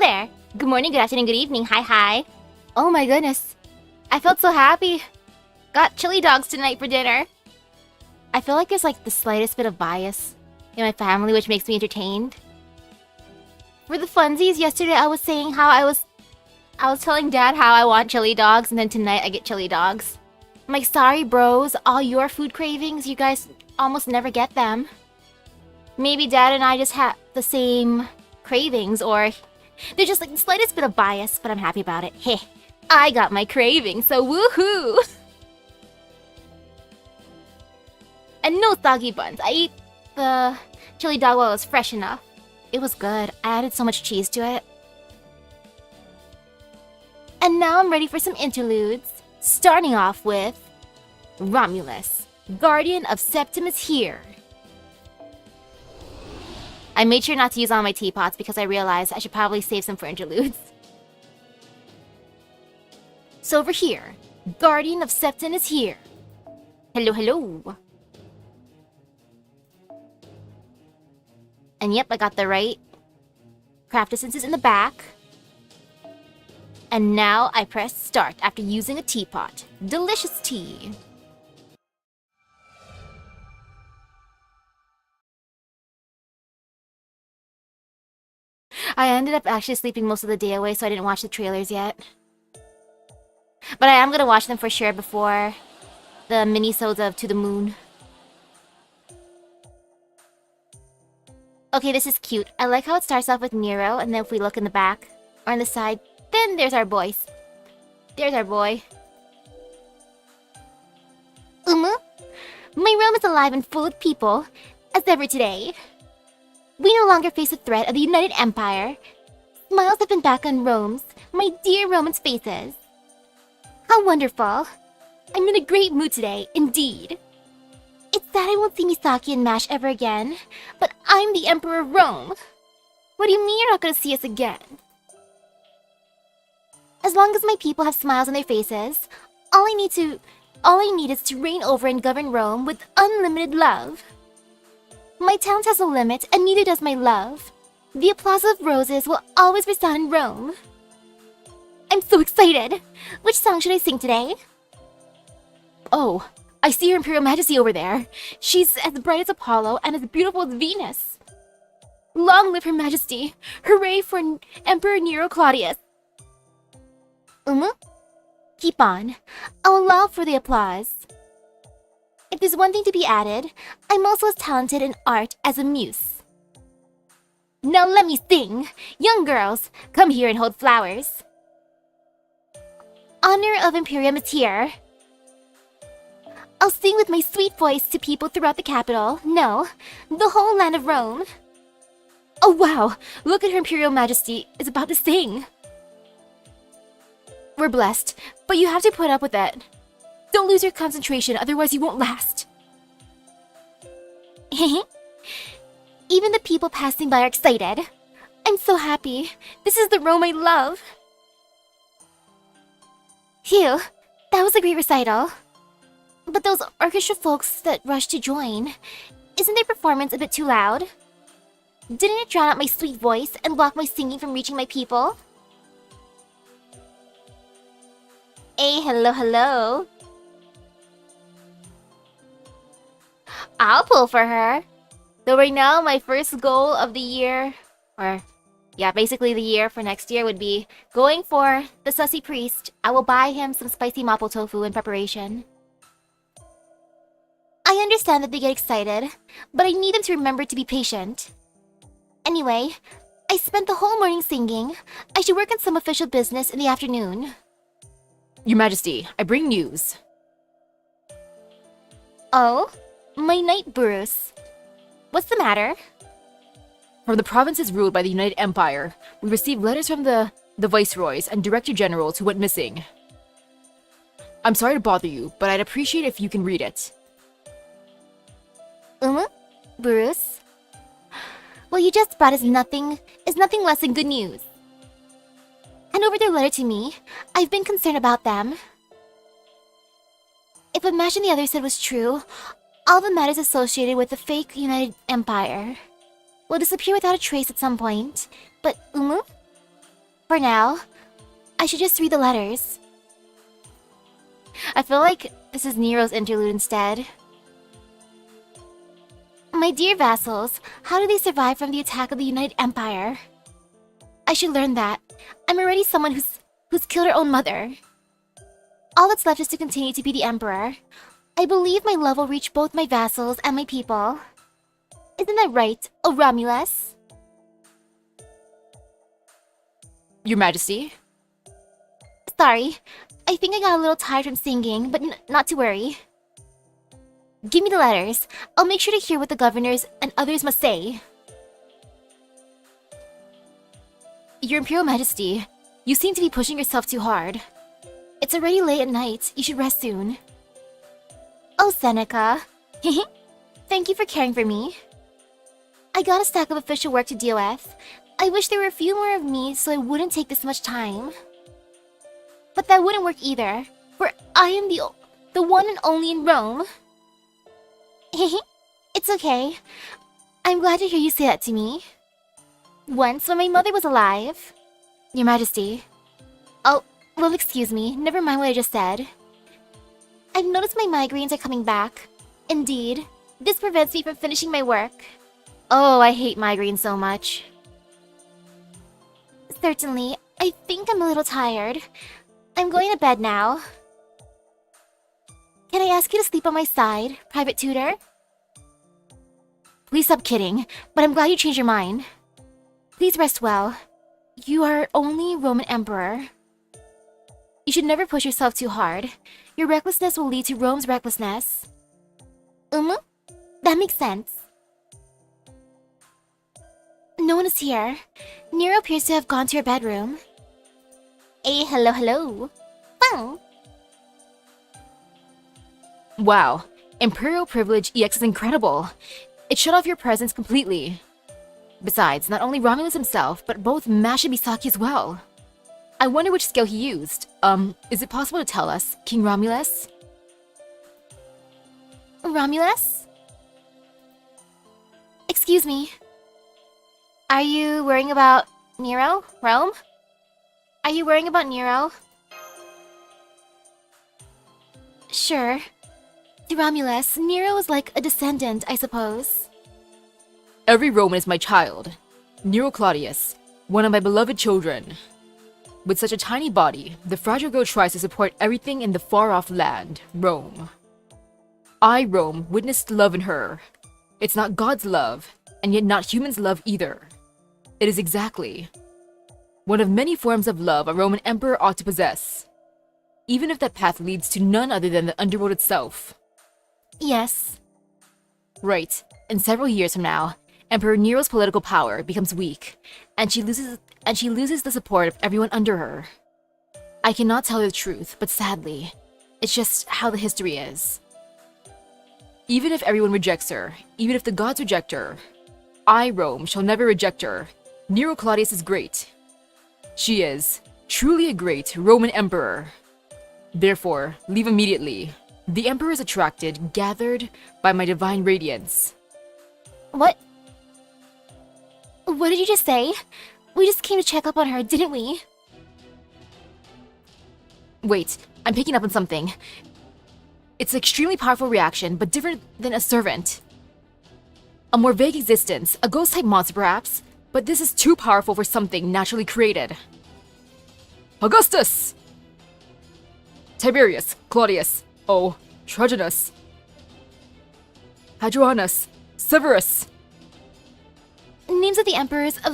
there! Good morning, good afternoon, good evening, hi. Oh my goodness. I felt so happy. Got chili dogs tonight for dinner. I feel like there's like the slightest bit of bias in my family which makes me entertained. For the funsies, yesterday I was saying how I was telling Dad how I want chili dogs, and then tonight I get chili dogs. I'm like, sorry bros, all your food cravings, you guys almost never get them. Maybe Dad and I just have the same cravings, or there's just like the slightest bit of bias, but I'm happy about it. Heh, I got my cravings, so woohoo! And no soggy buns. I ate the chili dog while it was fresh enough. It was good. I added so much cheese to it. And now I'm ready for some interludes, starting off with Romulus, Guardian of Septimus here. I made sure not to use all my teapots because I realized I should probably save some for interludes. So over here, Guardian of Septimus here. Hello. And yep, I got the right craft essences in the back. And now I press start after using a teapot. Delicious tea. I ended up actually sleeping most of the day away, so I didn't watch the trailers yet. But I am gonna watch them for sure before the mini-sodes of To the Moon. Okay, this is cute. I like how it starts off with Nero, and then if we look in the back, or on the side, then there's our boys. There's our boy. My room is alive and full of people, as ever today. We no longer face the threat of the United Empire. Smiles have been back on Rome's, my dear Roman's faces. How wonderful. I'm in a great mood today, indeed. It's sad I won't see Misaki and Mash ever again, but I'm the Emperor of Rome. What do you mean you're not gonna see us again? As long as my people have smiles on their faces, all I need is to reign over and govern Rome with unlimited love. My talent has a limit, and neither does my love. The applause of roses will always resound in Rome. I'm so excited! Which song should I sing today? Oh, I see Her Imperial Majesty over there. She's as bright as Apollo and as beautiful as Venus. Long live Her Majesty! Hooray for Emperor Nero Claudius! Keep on. I'll allow for the applause. If there's one thing to be added, I'm also as talented in art as a muse. Now let me sing! Young girls, come here and hold flowers. Honor of Imperium is here. I'll sing with my sweet voice to people throughout the capital, no, the whole land of Rome. Oh wow, look at Her Imperial Majesty is about to sing. We're blessed, but you have to put up with it. Don't lose your concentration, otherwise you won't last. Even the people passing by are excited. I'm so happy. This is the Rome I love. Phew, that was a great recital. But those orchestra folks that rushed to join, isn't their performance a bit too loud? Didn't it drown out my sweet voice and block my singing from reaching my people? Hey, hello. I'll pull for her. Though right now, my first goal of the year, basically the year for next year would be going for the sussy priest. I will buy him some spicy mapo tofu in preparation. I understand that they get excited, but I need them to remember to be patient. Anyway, I spent the whole morning singing. I should work on some official business in the afternoon. Your Majesty, I bring news. Oh? My knight Bruce. What's the matter? From the provinces ruled by the United Empire, we received letters from the viceroys and director generals who went missing. I'm sorry to bother you, but I'd appreciate if you can read it. Bruce? What you just brought is nothing less than good news. Hand over their letter to me. I've been concerned about them. If what Mash and the others said was true, all the matters associated with the fake United Empire will disappear without a trace at some point. But For now, I should just read the letters. I feel like this is Nero's interlude instead. My dear vassals, how do they survive from the attack of the United Empire? I should learn that. I'm already someone who's killed her own mother. All that's left is to continue to be the Emperor. I believe my love will reach both my vassals and my people. Isn't that right, oh Romulus? Your Majesty? Sorry, I think I got a little tired from singing, but not to worry. Give me the letters. I'll make sure to hear what the governors and others must say. Your Imperial Majesty, you seem to be pushing yourself too hard. It's already late at night. You should rest soon. Oh, Seneca. Thank you for caring for me. I got a stack of official work to deal with. I wish there were a few more of me so it wouldn't take this much time. But that wouldn't work either, for I am the one and only in Rome. It's okay. I'm glad to hear you say that to me. Once, when my mother was alive... Your Majesty. Oh, well, excuse me. Never mind what I just said. I've noticed my migraines are coming back. Indeed, this prevents me from finishing my work. Oh, I hate migraines so much. Certainly. I think I'm a little tired. I'm going to bed now. Can I ask you to sleep on my side, private tutor? Please stop kidding, but I'm glad you changed your mind. Please rest well. You are only Roman Emperor. You should never push yourself too hard. Your recklessness will lead to Rome's recklessness. That makes sense. No one is here. Nero appears to have gone to her bedroom. Hey, hello. Fun. Wow, Imperial Privilege EX is incredible. It shut off your presence completely. Besides, not only Romulus himself, but both Mash and Misaki as well. I wonder which skill he used. Is it possible to tell us, King Romulus? Romulus? Excuse me. Are you worrying about Nero? Rome? Are you worrying about Nero? Sure. To Romulus, Nero is like a descendant, I suppose. Every Roman is my child. Nero Claudius, one of my beloved children. With such a tiny body, the fragile girl tries to support everything in the far-off land, Rome. I, Rome, witnessed love in her. It's not God's love, and yet not humans' love either. It is exactly one of many forms of love a Roman emperor ought to possess, even if that path leads to none other than the underworld itself. Yes. Right, and several years from now, Emperor Nero's political power becomes weak, and she loses the support of everyone under her. I cannot tell you the truth, but sadly, it's just how the history is. Even if everyone rejects her, even if the gods reject her, I, Rome, shall never reject her. Nero Claudius is great. She is truly a great Roman emperor. Therefore, leave immediately. The emperor is attracted, gathered by my divine radiance. What? What did you just say? We just came to check up on her, didn't we? Wait, I'm picking up on something. It's an extremely powerful reaction, but different than a servant. A more vague existence, a ghost-type monster perhaps, but this is too powerful for something naturally created. Augustus! Tiberius, Claudius, Trajanus, Hadrianus, Severus. Names of the emperors of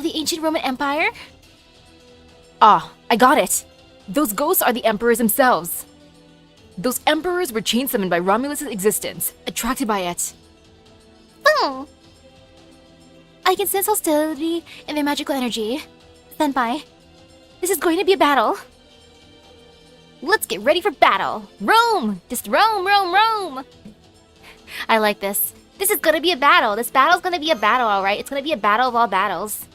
the ancient Roman Empire? Ah, I got it! Those ghosts are the emperors themselves. Those emperors were chain summoned by Romulus' existence, attracted by it. Oh! I can sense hostility in their magical energy. Senpai, this is going to be a battle. Let's get ready for battle! Rome! Just Rome, Rome, Rome! I like this. This is gonna be a battle. This battle's gonna be a battle, alright? It's gonna be a battle of all battles.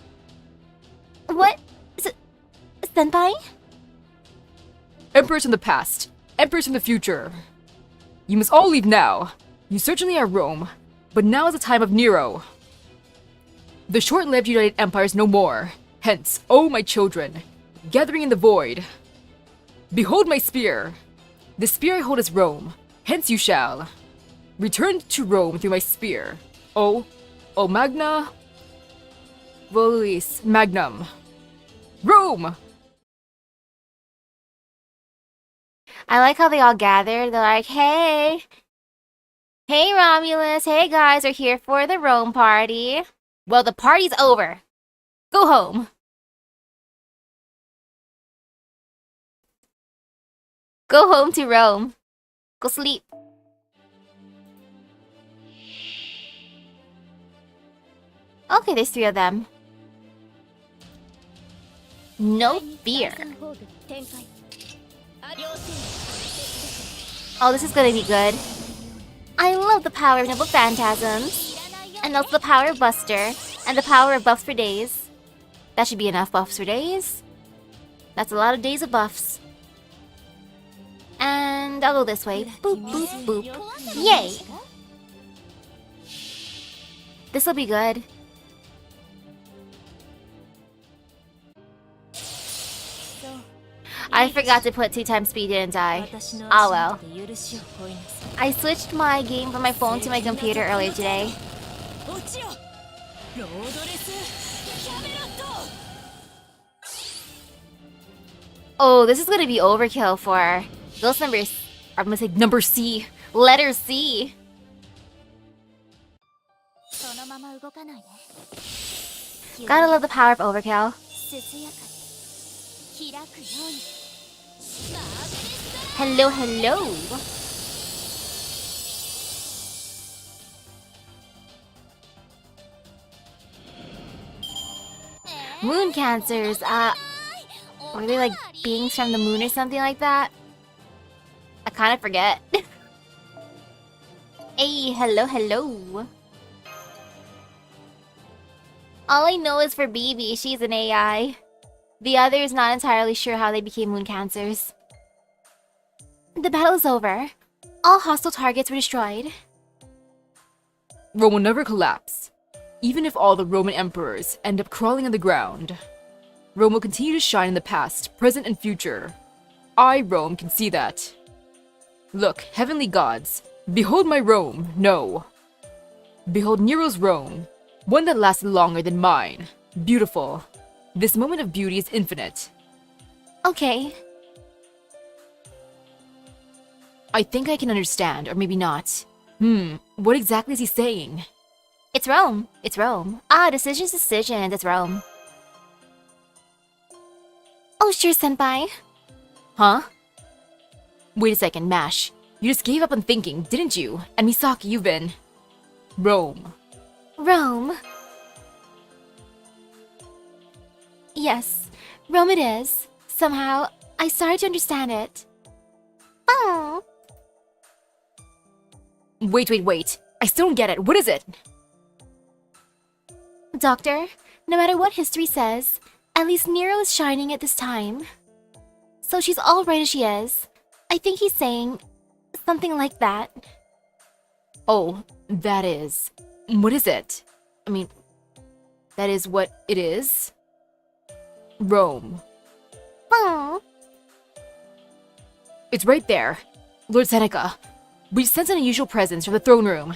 What? Senpai? Emperors from the past, emperors from the future. You must all leave now. You certainly are Rome, but now is the time of Nero. The short-lived United Empire is no more. Hence, O my children, gathering in the void, behold my spear. The spear I hold is Rome. Hence you shall return to Rome through my spear. O magna voluis magnum. Rome! I like how they all gathered. They're like, hey! Hey, Romulus! Hey, guys! We're here for the Rome party. Well, the party's over. Go home. Go home to Rome. Go sleep. Okay, there's 3 of them. No fear. Oh, this is gonna be good. I love the power of Noble Phantasms. And also the power of Buster. And the power of buffs for days. That should be enough buffs for days. That's a lot of days of buffs. And I'll go this way. Boop, boop, boop. Yay! This'll be good. I forgot to put 2 times speed, didn't I? Ah well. I switched my game from my phone to my computer earlier today. Oh, this is gonna be overkill for ghost numbers. I'm gonna say number C. Letter C. Gotta love the power of overkill. Hello, hello. Moon cancers, were they like beings from the moon or something like that? I kind of forget. Hey, hello, hello. All I know is for BB, she's an AI. The other is not entirely sure how they became moon cancers. The battle is over. All hostile targets were destroyed. Rome will never collapse, even if all the Roman emperors end up crawling on the ground. Rome will continue to shine in the past, present, and future. I, Rome, can see that. Look, heavenly gods, behold my Rome, no. Behold Nero's Rome, one that lasted longer than mine. Beautiful. This moment of beauty is infinite. Okay. I think I can understand, or maybe not. What exactly is he saying? It's Rome. It's Rome. Ah, decisions, it's Rome. Oh, sure, senpai. Huh? Wait a second, Mash. You just gave up on thinking, didn't you? And Misaki, you've been... Rome. Rome. Yes, Rome it is. Somehow, I started to understand it. Oh. Wait. I still don't get it. What is it? Doctor, no matter what history says, at least Nero is shining at this time. So she's all right as she is. I think he's saying something like that. Oh, that is... What is it? I mean, that is what it is? Rome. Oh. It's right there. Lord Seneca, we sense an unusual presence from the throne room.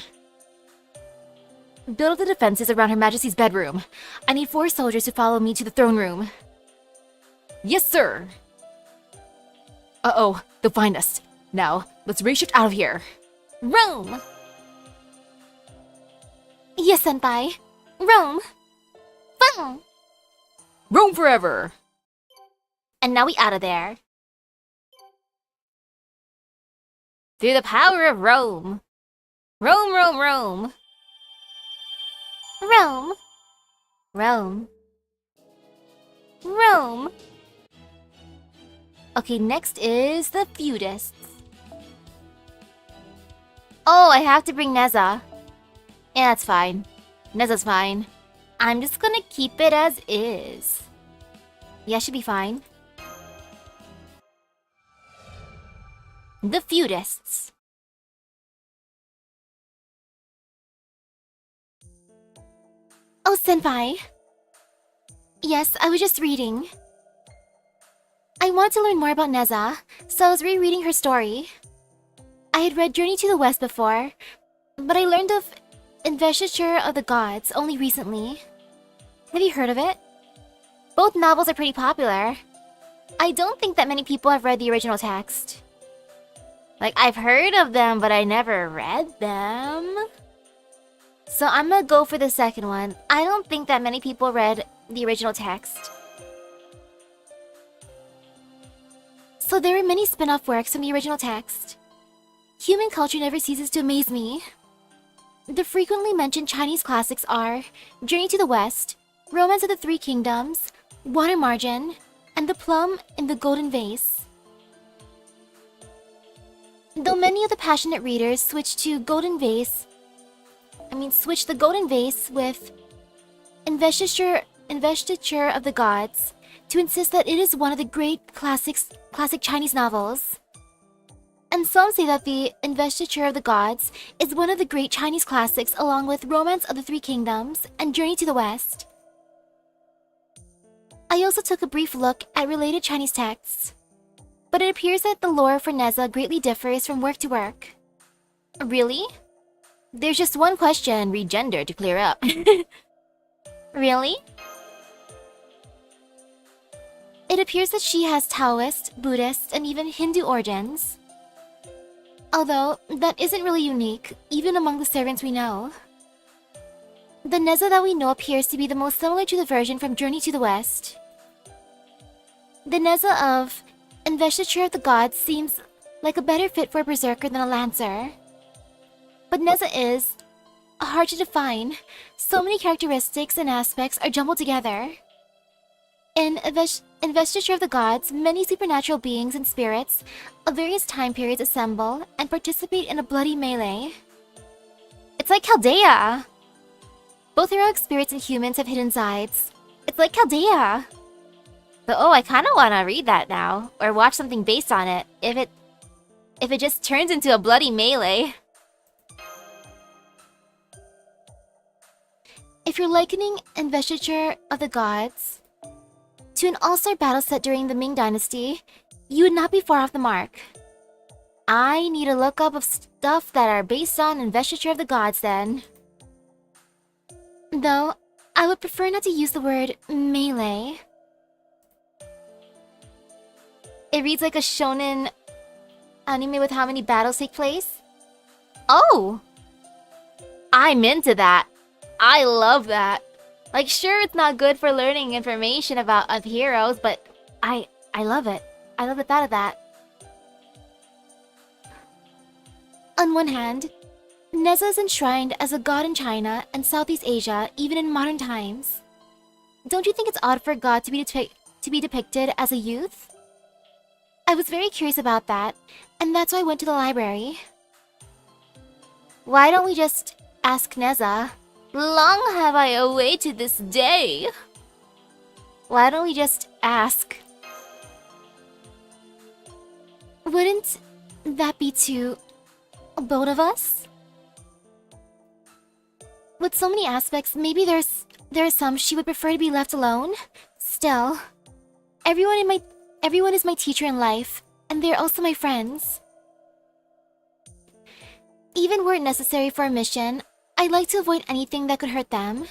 Build up the defenses around Her Majesty's bedroom. I need 4 soldiers to follow me to the throne room. Yes, sir! Uh-oh, they'll find us. Now, let's race shift out of here. Rome! Yes, senpai. Rome! Boom! Rome forever! And now we out of there. Through the power of Rome. Rome, Rome, Rome. Rome. Rome. Rome. Okay, next is the feudists. Oh, I have to bring Neza. Yeah, that's fine. Neza's fine. I'm just gonna keep it as is. Yeah, should be fine. The feudists. Oh, senpai. Yes, I was just reading. I wanted to learn more about Neza, so I was rereading her story. I had read Journey to the West before, but I learned of Investiture of the Gods only recently. Have you heard of it? Both novels are pretty popular. I don't think that many people have read the original text. Like, I've heard of them, but I never read them. So I'm gonna go for the second one. I don't think that many people read the original text. So there are many spin-off works from the original text. Human culture never ceases to amaze me. The frequently mentioned Chinese classics are Journey to the West, Romance of the Three Kingdoms, Water Margin, and The Plum in the Golden Vase. Though many of the passionate readers switch the Golden Vase with Investiture of the Gods to insist that it is one of the great classic Chinese novels. And some say that the Investiture of the Gods is one of the great Chinese classics along with Romance of the Three Kingdoms and Journey to the West. I also took a brief look at related Chinese texts, but it appears that the lore for Neza greatly differs from work to work. Really? There's just one question, read gender, to clear up. Really? It appears that she has Taoist, Buddhist, and even Hindu origins. Although, that isn't really unique, even among the servants we know. The Neza that we know appears to be the most similar to the version from Journey to the West. The Neza of Investiture of the Gods seems like a better fit for a berserker than a lancer. But Neza is hard to define. So many characteristics and aspects are jumbled together. In Investiture of the Gods, many supernatural beings and spirits of various time periods assemble and participate in a bloody melee. It's like Chaldea! Both heroic spirits and humans have hidden sides. It's like Chaldea! But oh, I kinda wanna read that now, or watch something based on it, if it just turns into a bloody melee. If you're likening Investiture of the Gods to an all-star battle set during the Ming Dynasty, you would not be far off the mark. I need a lookup of stuff that are based on Investiture of the Gods then. Though, I would prefer not to use the word melee. It reads like a shonen anime with how many battles take place. Oh! I'm into that. I love that. Like, sure, it's not good for learning information about heroes, but I love it. I love the thought of that. On one hand, Neza is enshrined as a god in China and Southeast Asia, even in modern times. Don't you think it's odd for a god to be depicted as a youth? I was very curious about that, and that's why I went to the library. Why don't we just ask Neza? Long have I awaited this day. Why don't we just ask? Wouldn't that be too bold of us? With so many aspects, maybe there are some she would prefer to be left alone. Still, everyone is my teacher in life, and they're also my friends. Even were it necessary for a mission, I'd like to avoid anything that could hurt them.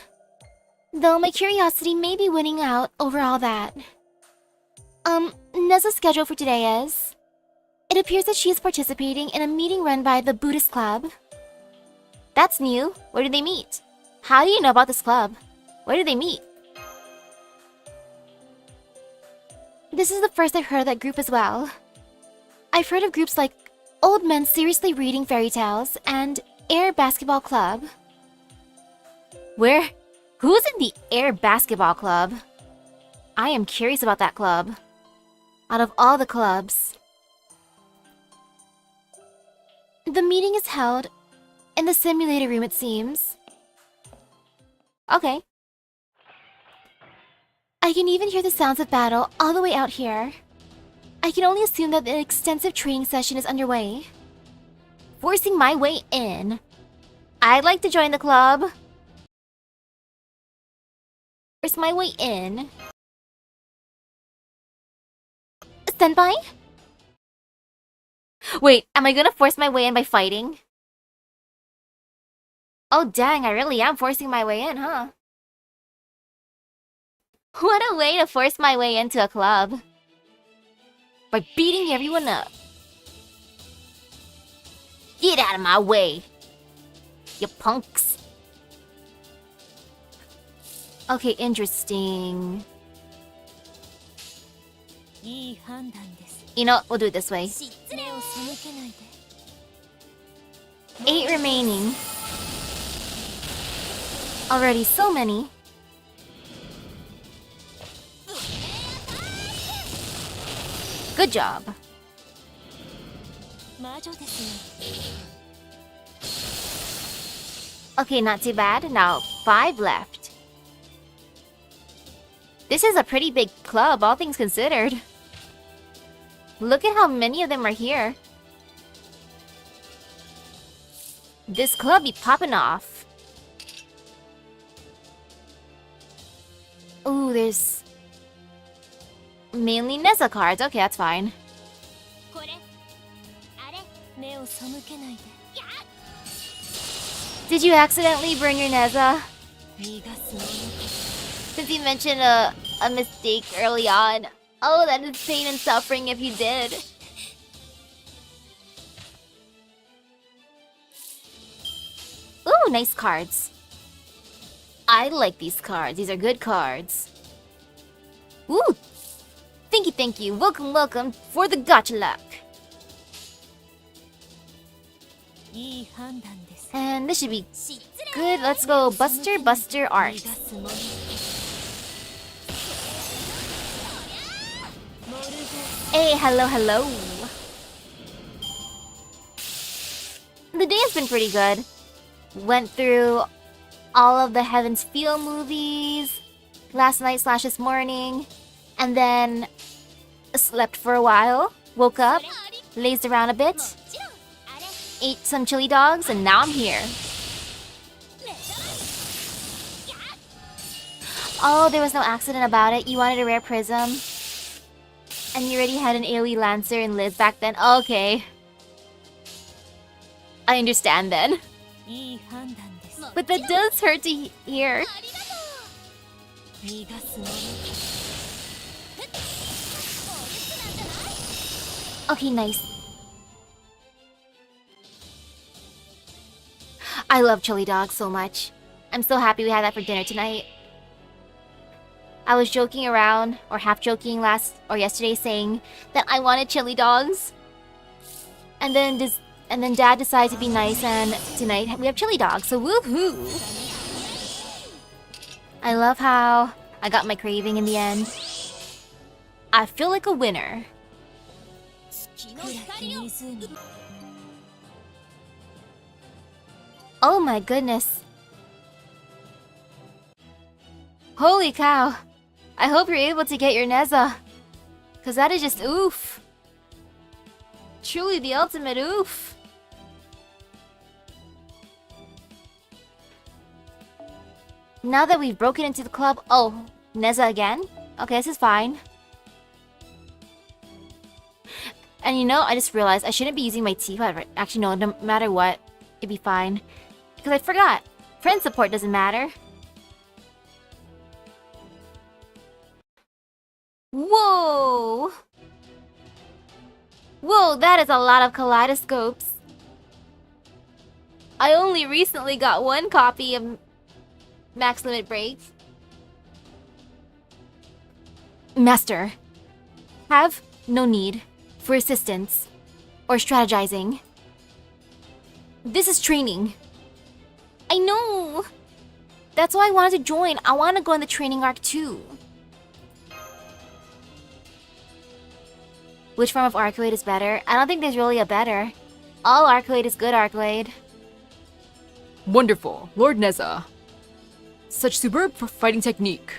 Though my curiosity may be winning out over all that. Neza's schedule for today is... It appears that she is participating in a meeting run by the Buddhist Club. That's new. Where do they meet? How do you know about this club? Where do they meet? This is the first I've heard of that group as well. I've heard of groups like Old Men Seriously Reading Fairy Tales and Air Basketball Club. Who's in the Air Basketball Club? I am curious about that club. Out of all the clubs. The meeting is held in the simulator room, it seems. Okay. I can even hear the sounds of battle all the way out here. I can only assume that an extensive training session is underway. Forcing my way in. I'd like to join the club. Force my way in. Senpai? Wait, am I gonna force my way in by fighting? Oh dang, I really am forcing my way in, huh? What a way to force my way into a club. By beating everyone up. Get out of my way, you punks. Okay, interesting. You know, we'll do it this way. 8 remaining. Already so many. Good job. Okay, not too bad. Now 5 left. This is a pretty big club, all things considered. Look at how many of them are here. This club be popping off. Ooh, there's mainly Neza cards. Okay, that's fine. Did you accidentally burn your Neza? Since you mentioned a mistake early on. Oh, that is pain and suffering if you did. Ooh, nice cards. I like these cards. These are good cards. Ooh! Thank you. Welcome, welcome for the gacha luck. And this should be good. Let's go Buster Art. Hey, hello. The day has been pretty good. Went through all of the Heaven's Feel movies last night / this morning, and then slept for a while, woke up, lazed around a bit, ate some chili dogs, and now I'm here. Oh, there was no accident about it. You wanted a rare prism, and you already had an AoE Lancer and Liz back then. Okay. I understand then. But that does hurt to hear. Okay, nice. I love chili dogs so much. I'm so happy we had that for dinner tonight. I was joking around, or half joking yesterday, saying that I wanted chili dogs. And then Dad decided to be nice, and tonight we have chili dogs, so woohoo! I love how I got my craving in the end. I feel like a winner. Oh my goodness. Holy cow. I hope you're able to get your Neza. Cause that is just oof. Truly the ultimate oof. Now that we've broken into the club... Oh, Neza again? Okay, this is fine. And you know, I just realized I shouldn't be using my teapot. Actually, no matter what, it'd be fine. Because I forgot. Friend support doesn't matter. Whoa! Whoa, that is a lot of kaleidoscopes. I only recently got one copy of Max Limit Break. Master, have no need for assistance or strategizing. This is training. I know. That's why I wanted to join. I want to go in the training arc too. Which form of Arcade is better? I don't think there's really a better. All Arcade is good Arcade. Wonderful, Lord Neza. Such superb fighting technique.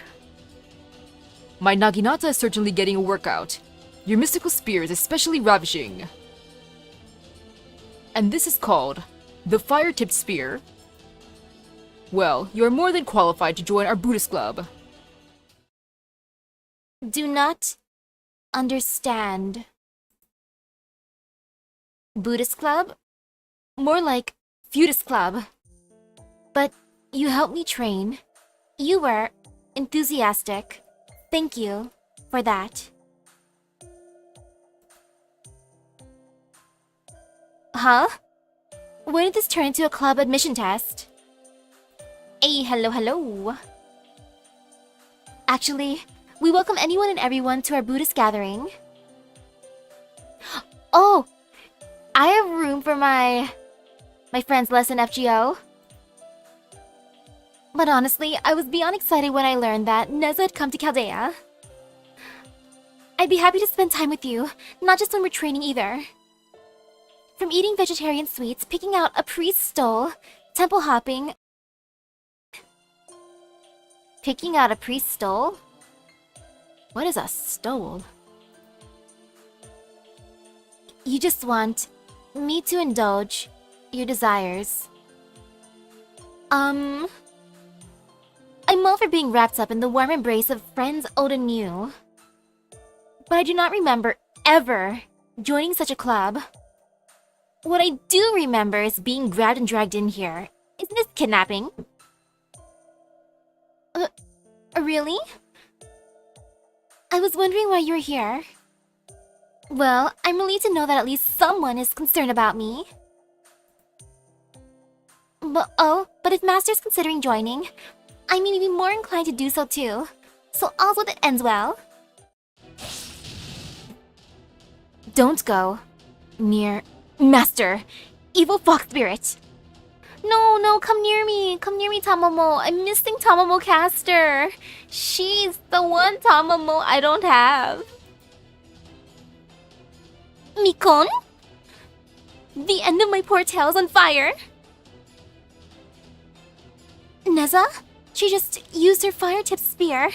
My Naginata is certainly getting a workout. Your mystical spear is especially ravishing. And this is called the Fire-Tipped Spear. Well, you are more than qualified to join our Buddhist club. Do not understand. Buddhist club? More like feudist club. But you helped me train. You were enthusiastic. Thank you for that. Huh? When did this turn into a club admission test? Hey, hello. Actually, we welcome anyone and everyone to our Buddhist gathering. Oh! I have room for my friend's lesson FGO. But honestly, I was beyond excited when I learned that Neza had come to Chaldea. I'd be happy to spend time with you, not just when we're training either. From eating vegetarian sweets, picking out a priest's stole, temple hopping... Picking out a priest's stole? What is a stole? You just want me to indulge your desires. I'm all for being wrapped up in the warm embrace of friends old and new. But I do not remember ever joining such a club. What I do remember is being grabbed and dragged in here. Isn't this kidnapping? Really? I was wondering why you were here. Well, I'm relieved to know that at least someone is concerned about me. But if Master's considering joining, I may be more inclined to do so too. So all's well that ends well. Don't go near Master, evil fox spirit. No, come near me, Tamamo. I'm missing Tamamo Caster. She's the one Tamamo I don't have. Mikon? The end of my poor tale's on fire. Neza? She just used her fire-tipped spear.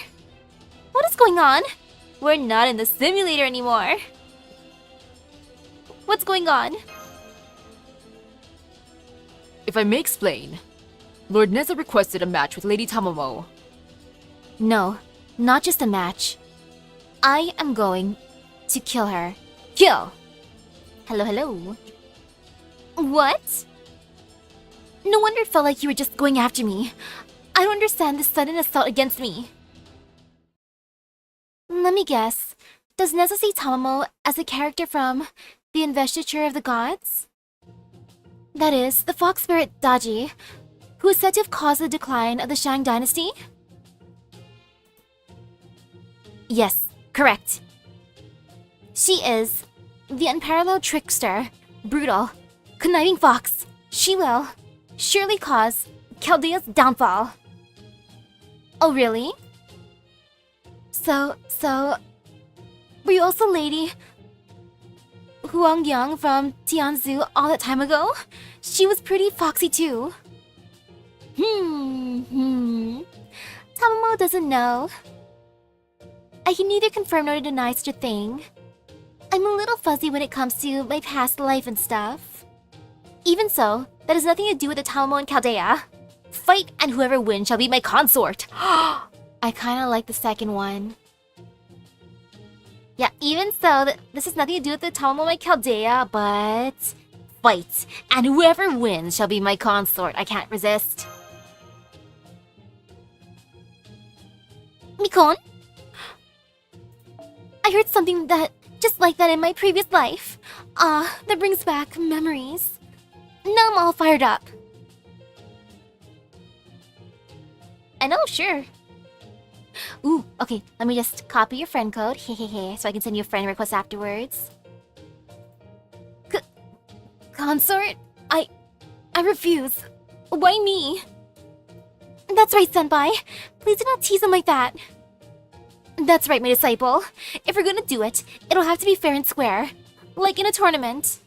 What is going on? We're not in the simulator anymore. What's going on? If I may explain, Lord Neza requested a match with Lady Tamamo. No, not just a match. I am going to kill her. Kill! Hello. What? No wonder it felt like you were just going after me. I don't understand this sudden assault against me. Let me guess. Does Neza see Tamamo as a character from The Investiture of the Gods? That is, the fox spirit Daji, who is said to have caused the decline of the Shang dynasty? Yes, correct. She is the unparalleled trickster, brutal, conniving fox. She will surely cause Chaldea's downfall. Oh, really? So, were you also Lady Huangyang from Tianzu all that time ago? She was pretty foxy too. Tamamo doesn't know. I can neither confirm nor deny such a thing. I'm a little fuzzy when it comes to my past life and stuff. Even so, that has nothing to do with the Tamamo and Chaldea. Fight, and whoever wins shall be my consort. I kinda like the second one. Yeah, even so, this has nothing to do with the Tamamo and Chaldea, but... Fight, and whoever wins shall be my consort. I can't resist. Mikon? I heard something just like that in my previous life. That brings back memories. Now I'm all fired up. I know, sure. Ooh, okay, let me just copy your friend code, so I can send you a friend request afterwards. Consort? I refuse. Why me? That's right, senpai. Please do not tease him like that. That's right, my disciple. If we're gonna do it, it'll have to be fair and square. Like in a tournament.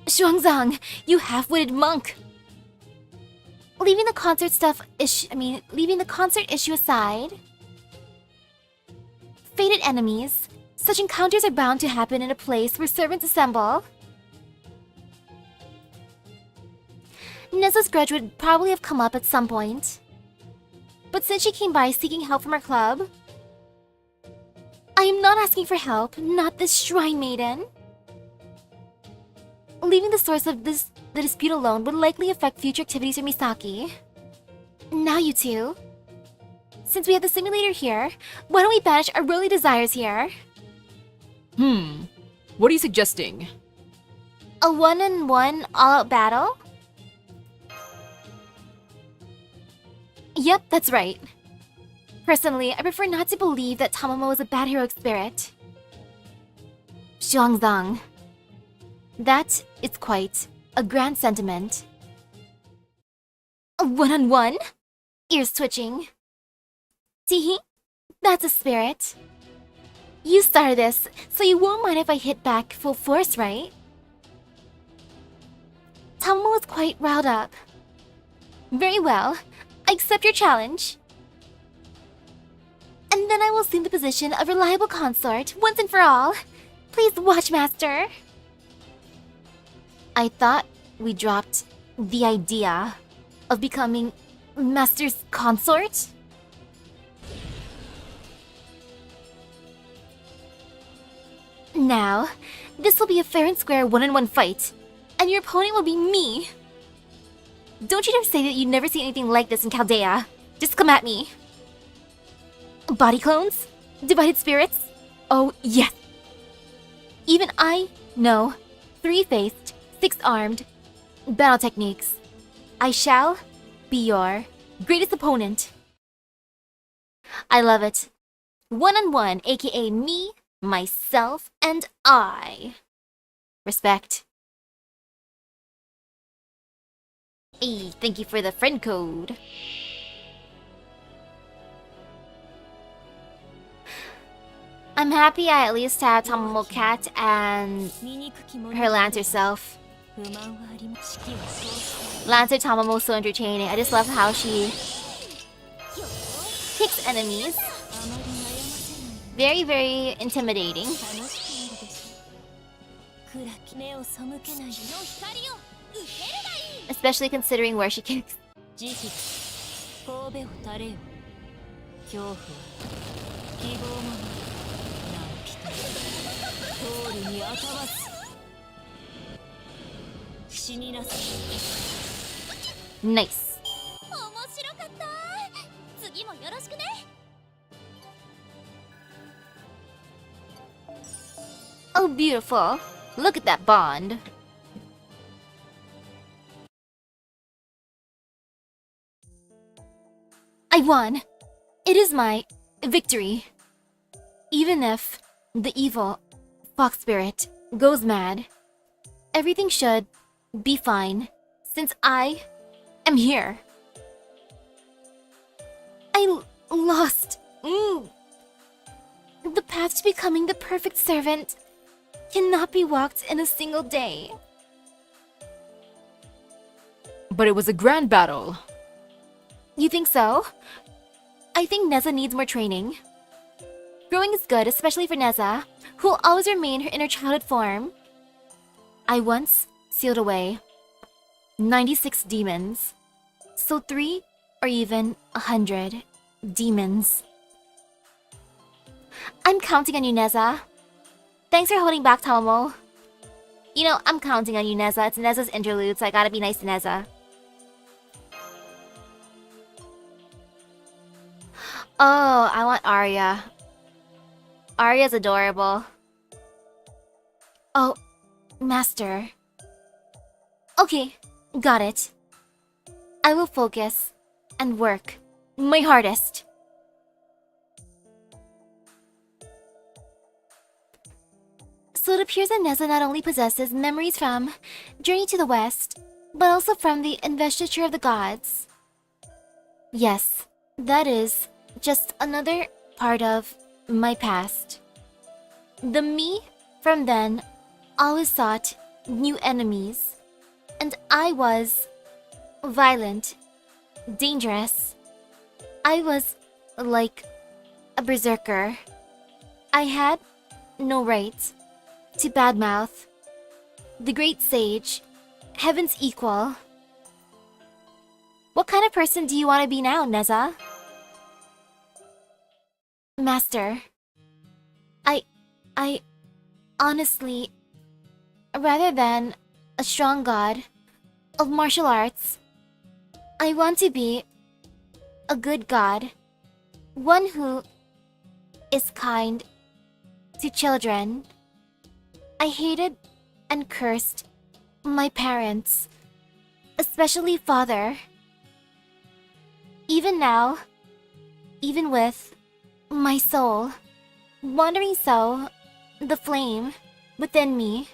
Xuanzang, you half-witted monk. Leaving the concert issue aside, fated enemies, such encounters are bound to happen in a place where servants assemble. Neza's grudge would probably have come up at some point. But since she came by seeking help from our club, I am not asking for help, not this shrine maiden. Leaving the source of the dispute alone would likely affect future activities for Misaki. Now you two, since we have the simulator here, why don't we banish our worldly desires here? What are you suggesting? A one-on-one all-out battle? Yep, that's right. Personally, I prefer not to believe that Tamamo is a bad heroic spirit. Zhuangzang. That is quite a grand sentiment. A one-on-one? Ears twitching. Teehee, that's a spirit. You started this, so you won't mind if I hit back full force, right? Tamamo was quite riled up. Very well, I accept your challenge. And then I will assume the position of reliable consort once and for all. Please watch, Master. I thought we dropped the idea of becoming Master's consort? Now, this will be a fair and square one-on-one fight, and your opponent will be me. Don't you dare say that you've never seen anything like this in Chaldea. Just come at me. Body clones? Divided spirits? Oh, yes. Even I know 3-faced, 6-armed battle techniques. I shall be your greatest opponent. I love it. One-on-one, aka me, myself, and I. Respect. Hey, thank you for the friend code. I'm happy I at least have Tamamo Cat and her Lancer self. Lancer Tamamo is so entertaining. I just love how she kicks enemies. Very, very intimidating. Especially considering where she kicks. Nice. Oh, beautiful. Look at that bond. I won. It is my victory. Even if the evil fox spirit goes mad, everything should be fine since I am here. I lost. The path to becoming the perfect servant cannot be walked in a single day. But it was a grand battle. You think so? I think Neza needs more training. Growing is good, especially for Neza, who will always remain her inner childhood form. I once sealed away 96 demons, so 3 or even 100 demons. I'm counting on you, Neza. Thanks for holding back, Tamamo. You know, I'm counting on you, Neza. It's Neza's interlude, so I gotta be nice to Neza. Oh, I want Arya. Arya's adorable. Oh, Master. Okay, got it. I will focus and work my hardest. So it appears that Neza not only possesses memories from Journey to the West, but also from the Investiture of the Gods. Yes, that is just another part of my past. The me from then always sought new enemies, and I was violent, dangerous. I was like a berserker. I had no right to badmouth the great sage, heaven's equal. What kind of person do you want to be now, Neza? Master, I honestly, rather than a strong god of martial arts, I want to be a good god, one who is kind to children. I hated and cursed my parents, especially father. Even now, even with my soul wandering so, the flame within me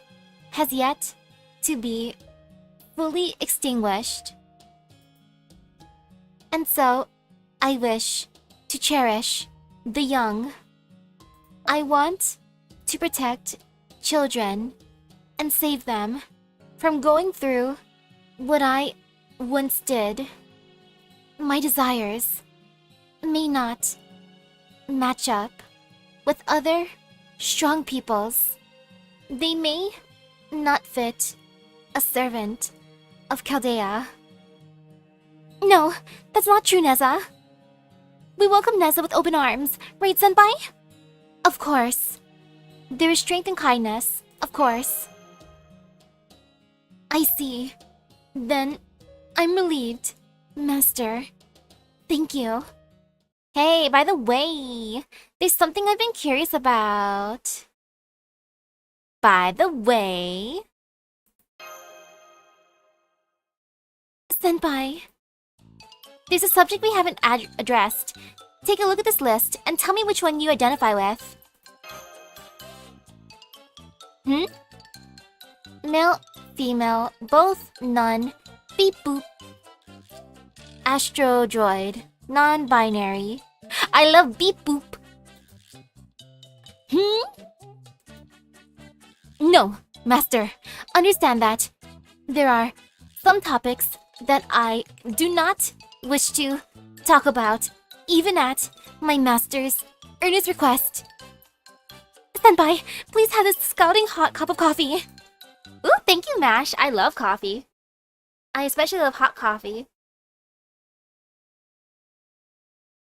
has yet to be fully extinguished. And so, I wish to cherish the young. I want to protect children and save them from going through what I once did. My desires may not match up with other strong people's. They may not fit a servant of Chaldea. No, that's not true, Neza. We welcome Neza with open arms, right, Senpai? Of course. There is strength and kindness, of course. I see. Then, I'm relieved, Master. Thank you. Hey, by the way, there's something I've been curious about. By the way... Senpai, there's a subject we haven't addressed. Take a look at this list and tell me which one you identify with. Male, female, both, none, beep boop. Astro droid, non-binary. I love beep boop. No, Master. Understand that there are some topics that I do not wish to talk about, even at my Master's earnest request. Senpai, please have this scalding hot cup of coffee. Ooh, thank you, Mash. I love coffee. I especially love hot coffee.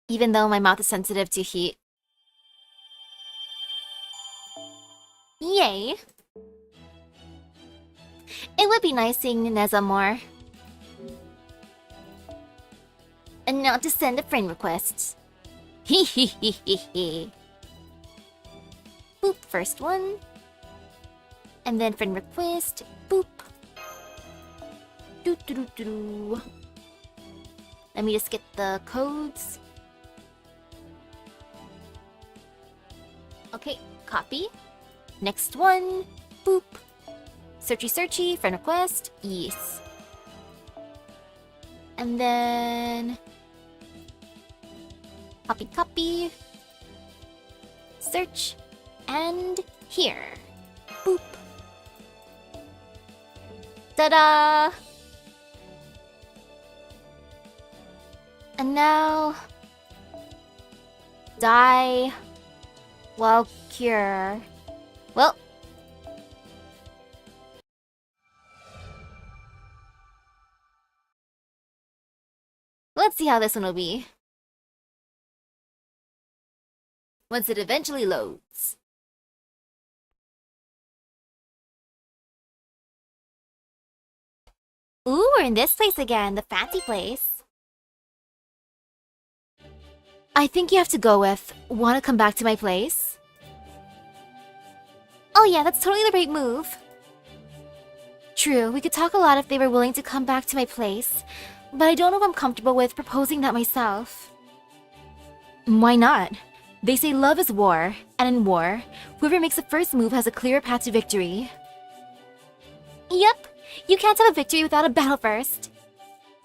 Even though my mouth is sensitive to heat. Yay! It would be nice seeing Neza more. And not to send a friend request. Hee hee hee hee hee. Boop, first one. And then friend request. Boop. Doo doo doo doo doo. Let me just get the codes. Okay, copy. Next one. Boop. Searchy searchy, friend request. Yes. And then... Copy copy. Search. And here. Boop. Ta-da! And now... Die... while cure. Well... let's see how this one will be. Once it eventually loads. Ooh, we're in this place again, the fancy place. I think you have to go with, wanna come back to my place? Oh yeah, that's totally the right move. True, we could talk a lot if they were willing to come back to my place, but I don't know if I'm comfortable with proposing that myself. Why not? They say love is war, and in war, whoever makes the first move has a clearer path to victory. Yep, you can't have a victory without a battle first.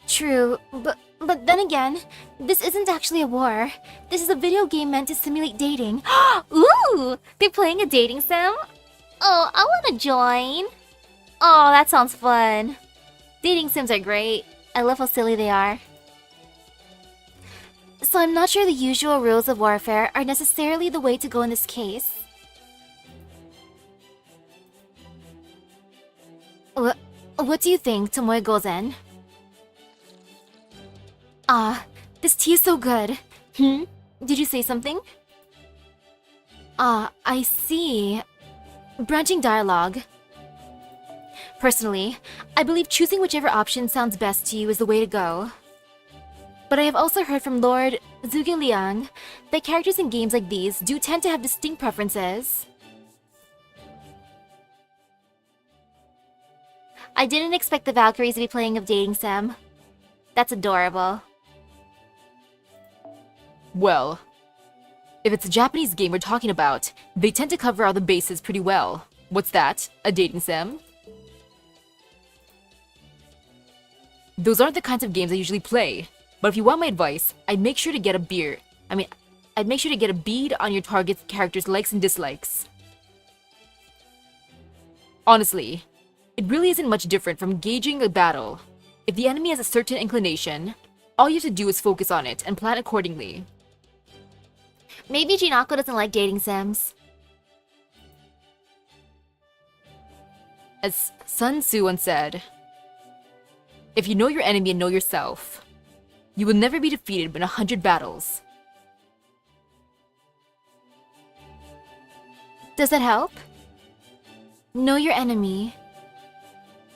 True, but then again, this isn't actually a war. This is a video game meant to simulate dating. Ooh, they're playing a dating sim? Oh, I wanna join. Oh, that sounds fun. Dating sims are great. I love how silly they are. So I'm not sure the usual rules of warfare are necessarily the way to go in this case. What do you think, Tomoe Gozen? Ah, this tea is so good. Did you say something? Ah, I see. Branching dialogue. Personally, I believe choosing whichever option sounds best to you is the way to go. But I have also heard from Lord Zhuge that characters in games like these do tend to have distinct preferences. I didn't expect the Valkyries to be playing a dating sim. That's adorable. Well, if it's a Japanese game we're talking about, they tend to cover all the bases pretty well. What's that? A dating sim? Those aren't the kinds of games I usually play, but if you want my advice, I'd make sure to get a beard. I'd make sure to get a bead on your target character's likes and dislikes. Honestly, it really isn't much different from gauging a battle. If the enemy has a certain inclination, all you have to do is focus on it and plan accordingly. Maybe Jinako doesn't like dating sims. As Sun Tzu once said, if you know your enemy and know yourself, you will never be defeated in 100 battles. Does that help? Know your enemy.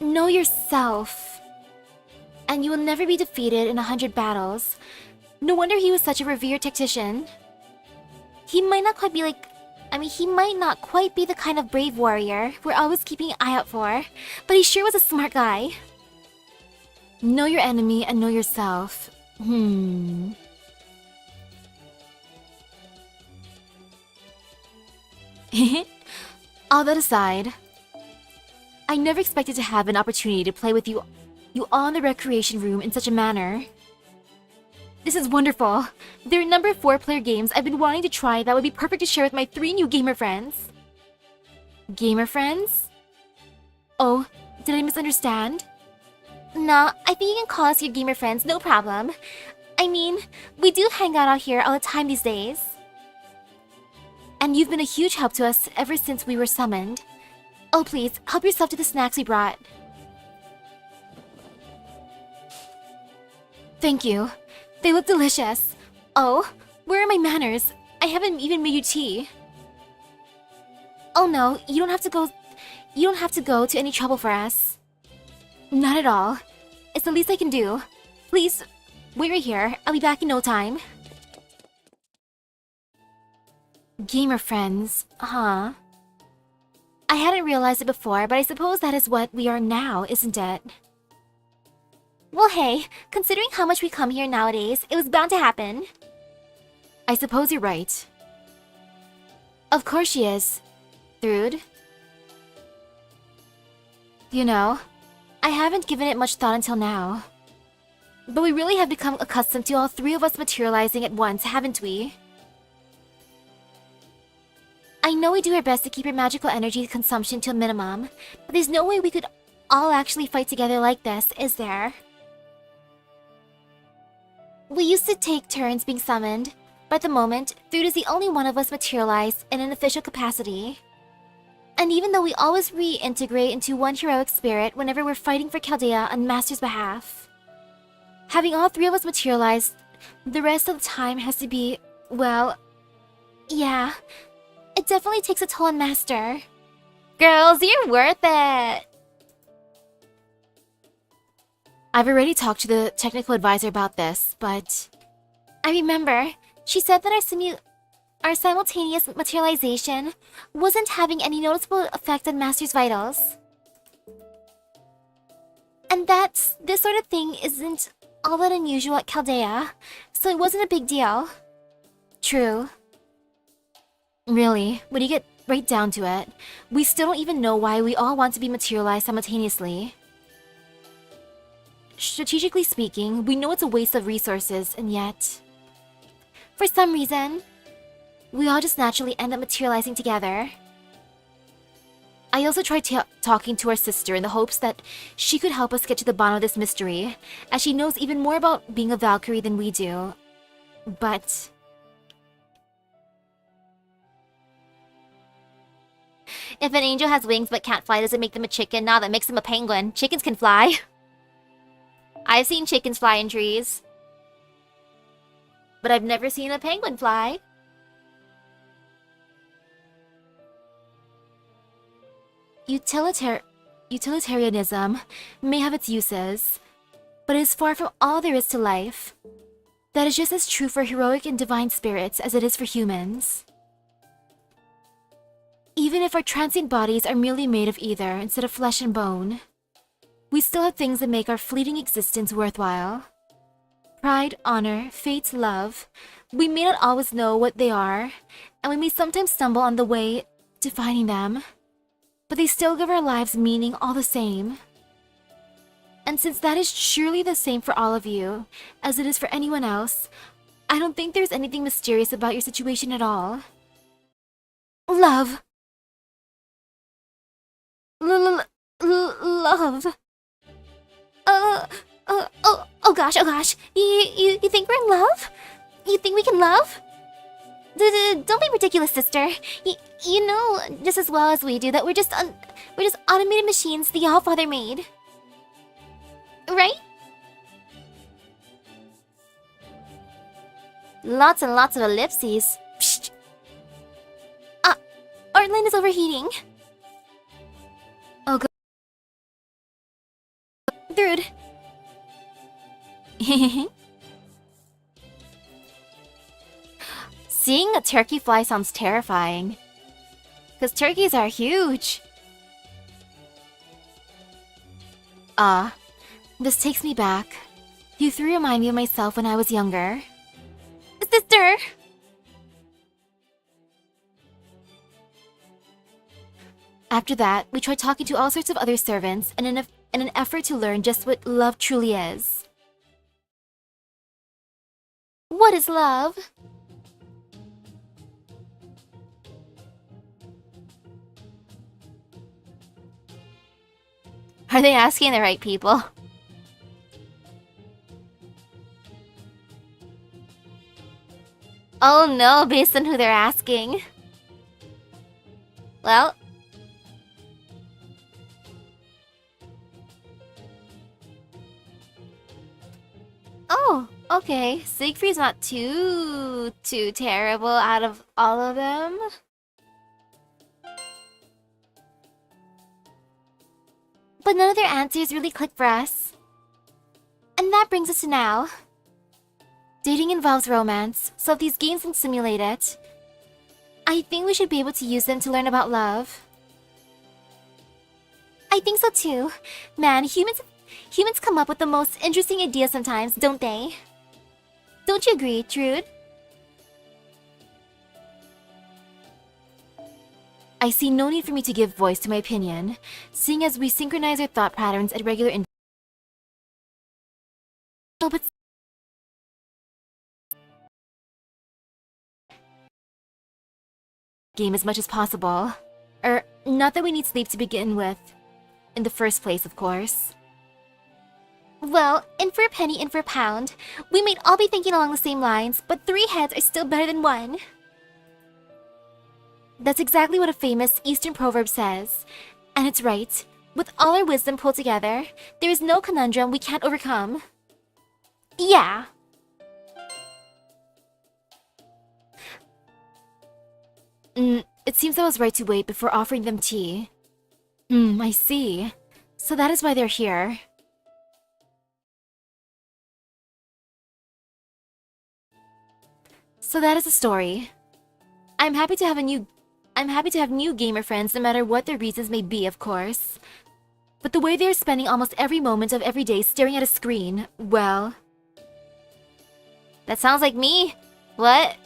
Know yourself. And you will never be defeated in 100 battles. No wonder he was such a revered tactician. He might not quite be he might not quite be the kind of brave warrior we're always keeping an eye out for, but he sure was a smart guy. Know your enemy and know yourself. All that aside, I never expected to have an opportunity to play with you all in the recreation room in such a manner. This is wonderful. There are a number of 4-player games I've been wanting to try that would be perfect to share with my 3 new gamer friends. Gamer friends? Oh, did I misunderstand? Nah, I think you can call us your gamer friends, no problem. I mean, we do hang out here all the time these days. And you've been a huge help to us ever since we were summoned. Oh please, help yourself to the snacks we brought. Thank you. They look delicious. Oh, where are my manners? I haven't even made you tea. Oh no, you don't have to go to any trouble for us. Not at all. It's the least I can do. Please, wait right here. I'll be back in no time. Gamer friends, huh? I hadn't realized it before, but I suppose that is what we are now, isn't it? Well, hey, considering how much we come here nowadays, it was bound to happen. I suppose you're right. Of course she is. Thrude. You know, I haven't given it much thought until now. But we really have become accustomed to all 3 of us materializing at once, haven't we? I know we do our best to keep your magical energy consumption to a minimum, but there's no way we could all actually fight together like this, is there? We used to take turns being summoned, but at the moment, Thrude is the only one of us materialized in an official capacity. And even though we always reintegrate into one heroic spirit whenever we're fighting for Chaldea on Master's behalf, having all 3 of us materialized, the rest of the time has to be, well, yeah, it definitely takes a toll on Master. Girls, you're worth it! I've already talked to the technical advisor about this, but I remember she said that our simultaneous materialization wasn't having any noticeable effect on Master's vitals. And that this sort of thing isn't all that unusual at Chaldea, so it wasn't a big deal. True. Really, when you get right down to it, we still don't even know why we all want to be materialized simultaneously. Strategically speaking, we know it's a waste of resources, and yet, for some reason, we all just naturally end up materializing together. I also tried talking to our sister in the hopes that she could help us get to the bottom of this mystery, as she knows even more about being a Valkyrie than we do. But if an angel has wings but can't fly, does it make them a chicken? Nah, that makes them a penguin. Chickens can fly. I've seen chickens fly in trees, but I've never seen a penguin fly. Utilitarianism may have its uses, but it is far from all there is to life. That is just as true for heroic and divine spirits as it is for humans. Even if our transient bodies are merely made of ether instead of flesh and bone, we still have things that make our fleeting existence worthwhile. Pride, honor, fate, love. We may not always know what they are, and we may sometimes stumble on the way to finding them, but they still give our lives meaning all the same. And since that is surely the same for all of you, as it is for anyone else, I don't think there's anything mysterious about your situation at all. Love. Love. Oh gosh. You think we're in love? You think we can love? Don't be ridiculous, sister. You know just as well as we do that we're just automated machines the All-Father made. Right? Lots and lots of ellipses. Psst. Our line is overheating. Oh, Rude. Seeing a turkey fly sounds terrifying. Because turkeys are huge. This takes me back. You three remind me of myself when I was younger. Sister! After that, we tried talking to all sorts of other servants in an effort to learn just what love truly is. What is love? Are they asking the right people? Oh no, based on who they're asking. Well... Oh, okay. Siegfried's not too terrible out of all of them. But none of their answers really click for us. And that brings us to now. Dating involves romance, so if these games can simulate it, I think we should be able to use them to learn about love. I think so too. Man, humans come up with the most interesting ideas sometimes, don't they? Don't you agree, Trude? I see no need for me to give voice to my opinion, seeing as we synchronize our thought patterns at regular intervals. No, but game as much as possible. Not that we need sleep to begin with. In the first place, of course. Well, in for a penny, in for a pound. We might all be thinking along the same lines, but 3 heads are still better than 1. That's exactly what a famous Eastern proverb says. And it's right. With all our wisdom pulled together, there is no conundrum we can't overcome. Yeah. It seems I was right to wait before offering them tea. I see. So that is why they're here. So that is the story. I'm happy to have new gamer friends no matter what their reasons may be, of course. But the way they're spending almost every moment of every day staring at a screen, well... That sounds like me. What?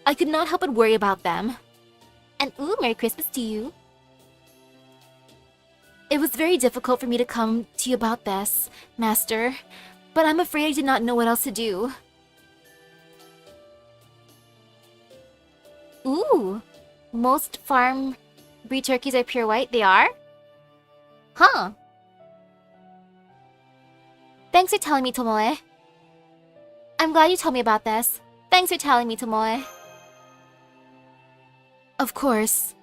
I could not help but worry about them. And ooh, Merry Christmas to you. It was very difficult for me to come to you about this, Master, but I'm afraid I did not know what else to do. Ooh, most farm breed turkeys are pure white. They are? Huh. Thanks for telling me, Tomoe. I'm glad you told me about this. Thanks for telling me, Tomoe. Of course.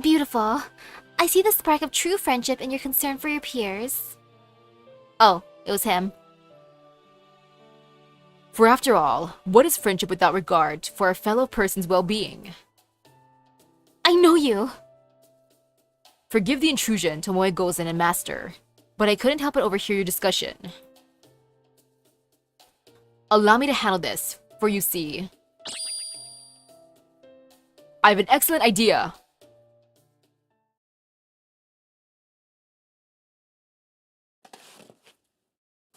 Beautiful. I see the spark of true friendship in your concern for your peers. Oh, it was him. For after all, what is friendship without regard for a fellow person's well-being? I know you! Forgive the intrusion, Tomoe Gozen and Master, but I couldn't help but overhear your discussion. Allow me to handle this, for you see... I have an excellent idea!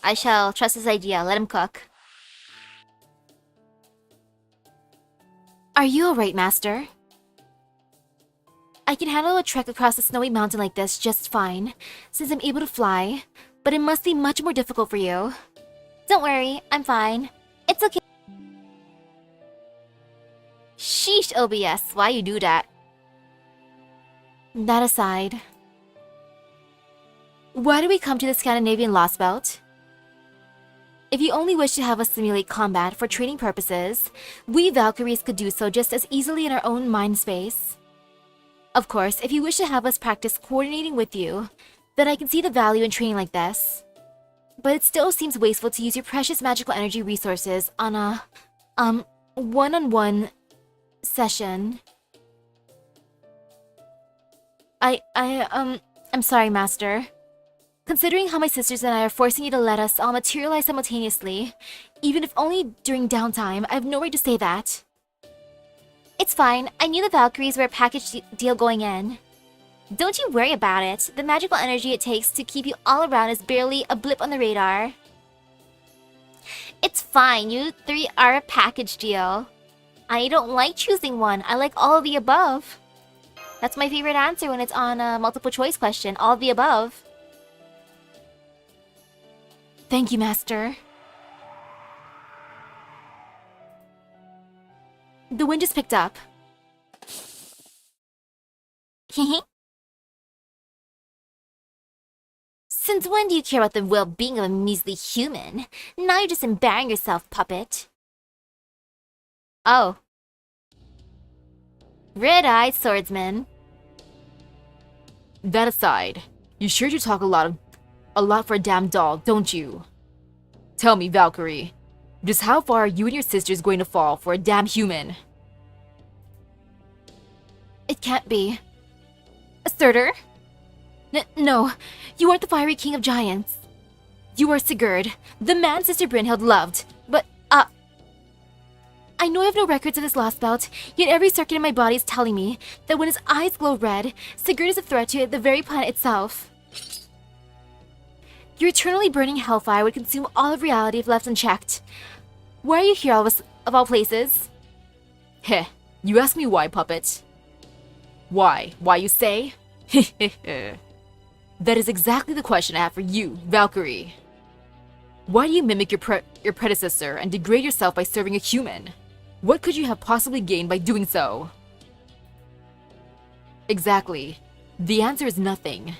I shall trust his idea. Let him cook. Are you alright, Master? I can handle a trek across a snowy mountain like this just fine, since I'm able to fly, but it must be much more difficult for you. Don't worry, I'm fine. It's okay. Sheesh, OBS, why you do that? That aside, why do we come to the Scandinavian Lost Belt? If you only wish to have us simulate combat for training purposes, we Valkyries could do so just as easily in our own mind space. Of course, if you wish to have us practice coordinating with you, then I can see the value in training like this. But it still seems wasteful to use your precious magical energy resources on a, one-on-one session. I'm sorry, Master. Considering how my sisters and I are forcing you to let us all materialize simultaneously, even if only during downtime, I have no right to say that. It's fine. I knew the Valkyries were a package deal going in. Don't you worry about it. The magical energy it takes to keep you all around is barely a blip on the radar. It's fine. You three are a package deal. I don't like choosing one. I like all of the above. That's my favorite answer when it's on a multiple choice question. All of the above. Thank you, Master. The wind just picked up. Since when do you care about the well-being of a measly human? Now you're just embarrassing yourself, puppet. Oh. Red-eyed swordsman. That aside, you sure do talk a lot for a damn dog, don't you? Tell me, Valkyrie, just how far are you and your sisters going to fall for a damn human? It can't be. Surtur? No, you aren't the fiery king of giants. You are Sigurd, the man Sister Brynhild loved, but, I know I have no records of this lost bout, yet every circuit in my body is telling me that when his eyes glow red, Sigurd is a threat to the very planet itself. Your eternally burning hellfire would consume all of reality if left unchecked. Why are you here, of all places? Heh, you ask me why, puppet? Why? Why you say? That is exactly the question I have for you, Valkyrie. Why do you mimic your predecessor and degrade yourself by serving a human? What could you have possibly gained by doing so? Exactly. The answer is nothing.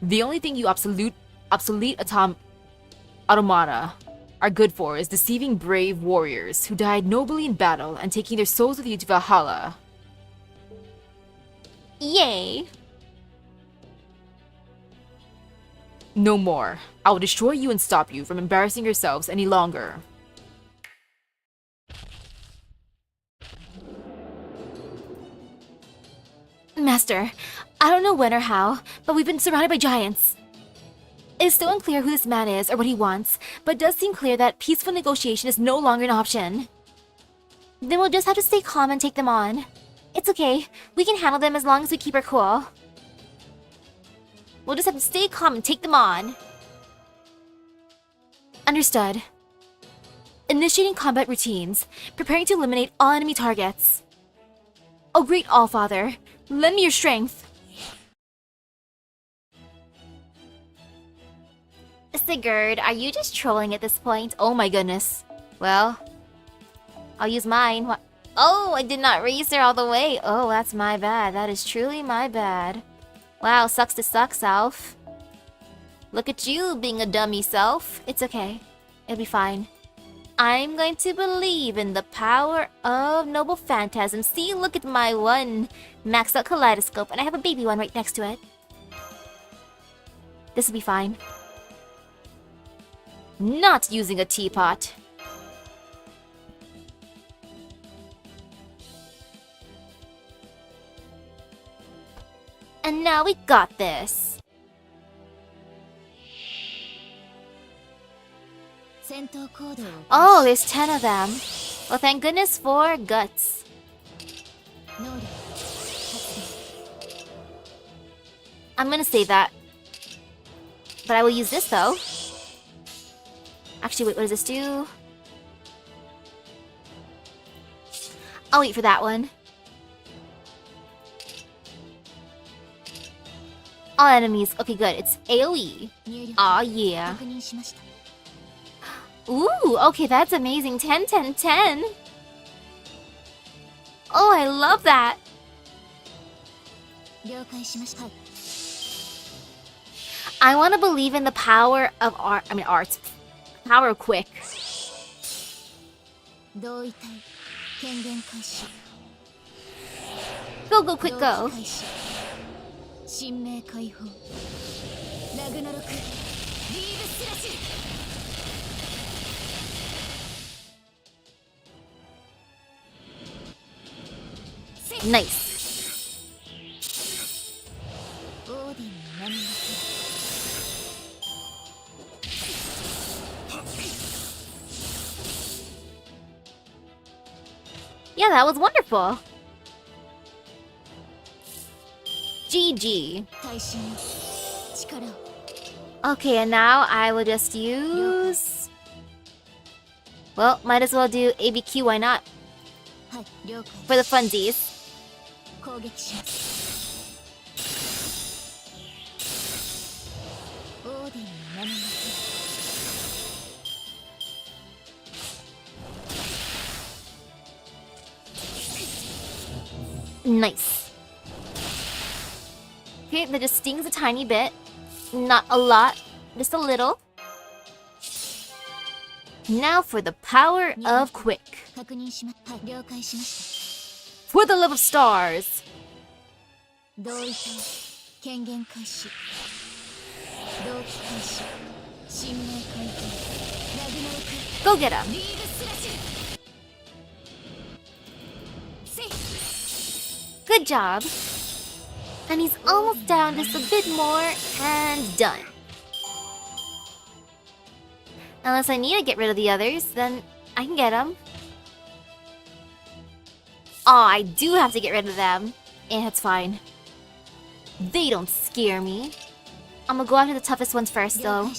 The only thing you obsolete automata are good for is deceiving brave warriors who died nobly in battle and taking their souls with you to Valhalla. Yay! No more. I will destroy you and stop you from embarrassing yourselves any longer. Master, I don't know when or how, but we've been surrounded by giants. It is still unclear who this man is or what he wants, but it does seem clear that peaceful negotiation is no longer an option. Then we'll just have to stay calm and take them on. It's okay, we can handle them as long as we keep our cool. We'll just have to stay calm and take them on. Understood. Initiating combat routines, preparing to eliminate all enemy targets. Oh great Allfather, lend me your strength. Sigurd, are you just trolling at this point? Oh my goodness. Well, I'll use mine. Oh, I did not raise her all the way. Oh, that's my bad. That is truly my bad. Wow, sucks to suck, self. Look at you being a dummy self. It's okay. It'll be fine. I'm going to believe in the power of noble phantasm. See, look at my one maxed out kaleidoscope, and I have a baby one right next to it. This will be fine. Not using a teapot. And now we got this. Oh, there's 10 of them. Well, thank goodness for guts. I'm gonna save that. But I will use this though. Actually, wait, what does this do? I'll wait for that one. All enemies. Okay, good. It's AoE. Aw, yeah. Ooh, okay, that's amazing. 10, 10, 10. Oh, I love that. I want to believe in the power of art. I mean, arts. Power of quick. Go, go, quick, go. Nice. Yeah, that was wonderful. GG. Okay, and now I will just use... Well, might as well do ABQ, why not? For the funsies. Nice. Okay, that just stings a tiny bit. Not a lot, just a little. Now for the power of quick. For the love of stars. Go get him. Good job. And he's almost down just a bit more, and done. Unless I need to get rid of the others, then I can get them. Oh, I do have to get rid of them. And it's fine. They don't scare me. I'm gonna go after the toughest ones first, though.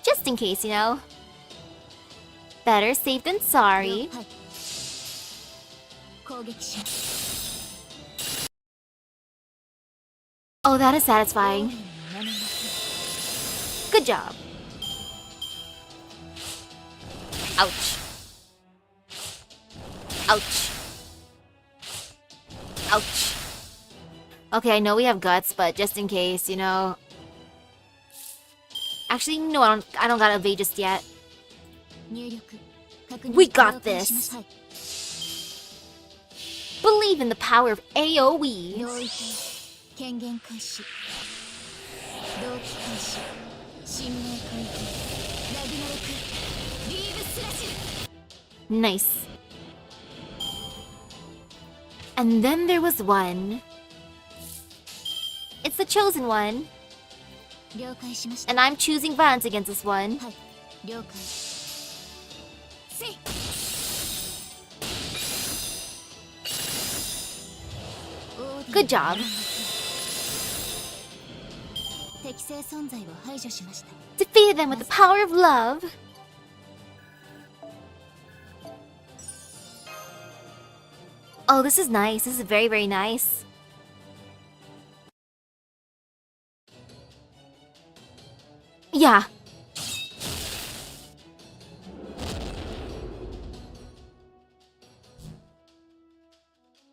Just in case, you know. Better safe than sorry. Oh, that is satisfying. Good job. Ouch. Ouch. Ouch. Okay, I know we have guts, but just in case, you know. Actually, no, I don't gotta evade just yet. We got this. Believe in the power of AoE. Nice. And then there was one. It's the chosen one. And I'm choosing violence against this one. Good job. Defeated them with the power of love. Oh, this is nice. This is very, very nice. Yeah.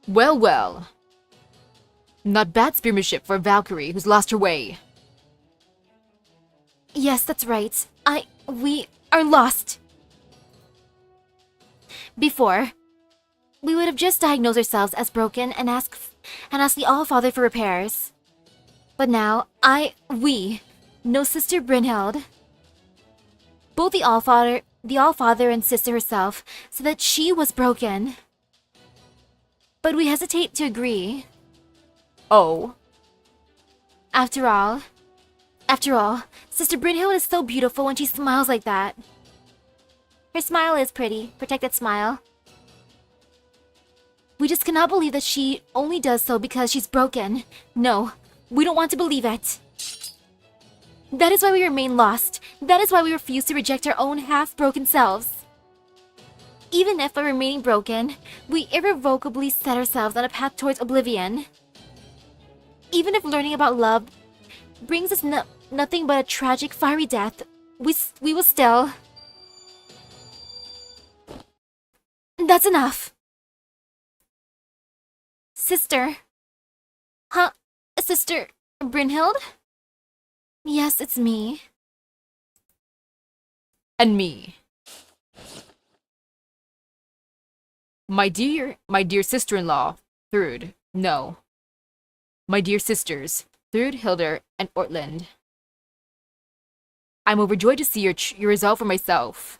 Well, well. Not bad spearmanship for a Valkyrie who's lost her way. Yes, that's right. We are lost. Before, we would have just diagnosed ourselves as broken and asked the All-Father for repairs. But now, we know Sister Brynhild. Both the All-Father and Sister herself said that she was broken. But we hesitate to agree. Oh. After all, Sister Brynhild is so beautiful when she smiles like that. Her smile is pretty. Protect that smile. We just cannot believe that she only does so because she's broken. No, we don't want to believe it. That is why we remain lost. That is why we refuse to reject our own half-broken selves. Even if by remaining broken, we irrevocably set ourselves on a path towards oblivion. Even if learning about love brings us nothing but a tragic, fiery death, we will still... That's enough. Sister. Huh? Sister Brynhild? Yes, it's me. And me. My dear sister-in-law, Thrud. No. My dear sisters, Thrud, Hildur, and Ortlind. I'm overjoyed to see your result for myself.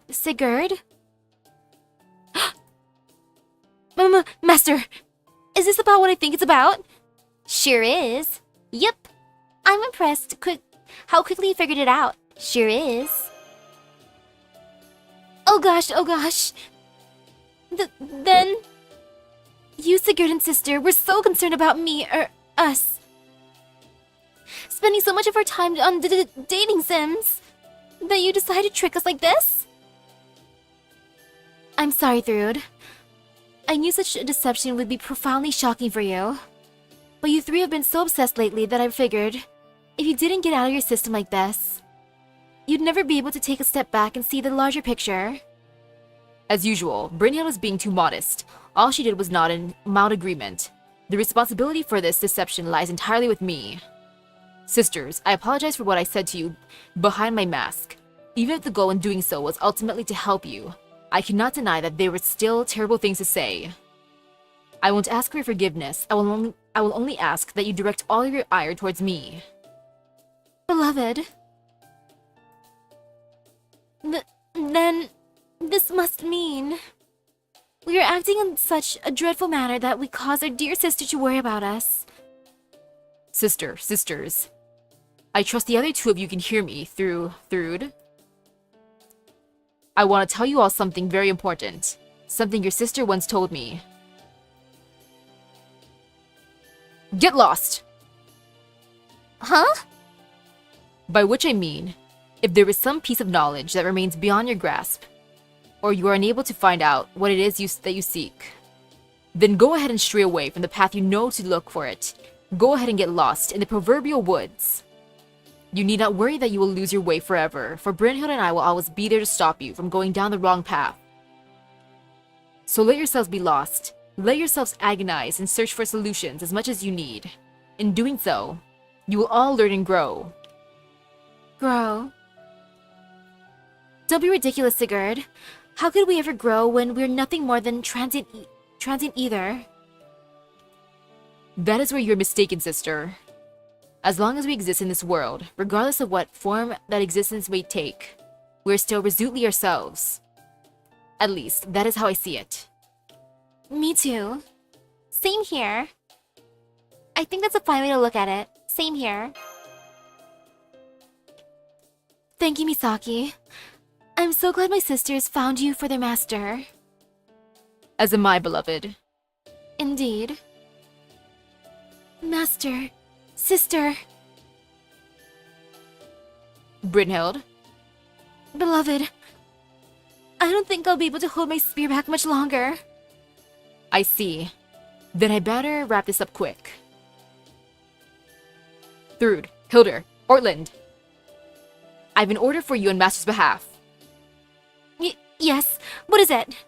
Sigurd? Master! Is this about what I think it's about? Sure is. Yep. I'm impressed how quickly you figured it out. Sure is. Oh gosh, oh gosh. Then... You, Sigurd, and sister were so concerned about me, or us. Spending so much of our time on dating sims that you decided to trick us like this? I'm sorry, Thrud. I knew such a deception would be profoundly shocking for you. But you three have been so obsessed lately that I figured, if you didn't get out of your system like this, you'd never be able to take a step back and see the larger picture. As usual, Brynhild was being too modest. All she did was nod in mild agreement. The responsibility for this deception lies entirely with me. Sisters, I apologize for what I said to you behind my mask. Even if the goal in doing so was ultimately to help you, I cannot deny that there were still terrible things to say. I won't ask for your forgiveness. I will only ask that you direct all of your ire towards me. Beloved. Then, this must mean... We are acting in such a dreadful manner that we cause our dear sister to worry about us. Sisters. I trust the other two of you can hear me through Thrud. I want to tell you all something very important. Something your sister once told me. Get lost! Huh? By which I mean, if there is some piece of knowledge that remains beyond your grasp, or you are unable to find out what it is that you seek, then go ahead and stray away from the path you know to look for it. Go ahead and get lost in the proverbial woods. You need not worry that you will lose your way forever, for Brynhild and I will always be there to stop you from going down the wrong path. So let yourselves be lost. Let yourselves agonize and search for solutions as much as you need. In doing so, you will all learn and grow. Grow? Don't be ridiculous, Sigurd. How could we ever grow when we're nothing more than transient ether? That is where you're mistaken, sister. As long as we exist in this world, regardless of what form that existence may take, we're still resolutely ourselves. At least, that is how I see it. Me too. Same here. I think that's a fine way to look at it. Same here. Thank you, Misaki. I'm so glad my sisters found you for their master. As am I, beloved. Indeed. Master. Sister. Brynhild? Beloved. I don't think I'll be able to hold my spear back much longer. I see. Then I better wrap this up quick. Thrud, Hildur, Ortlind. I have an order for you on Master's behalf. Yes. What is it?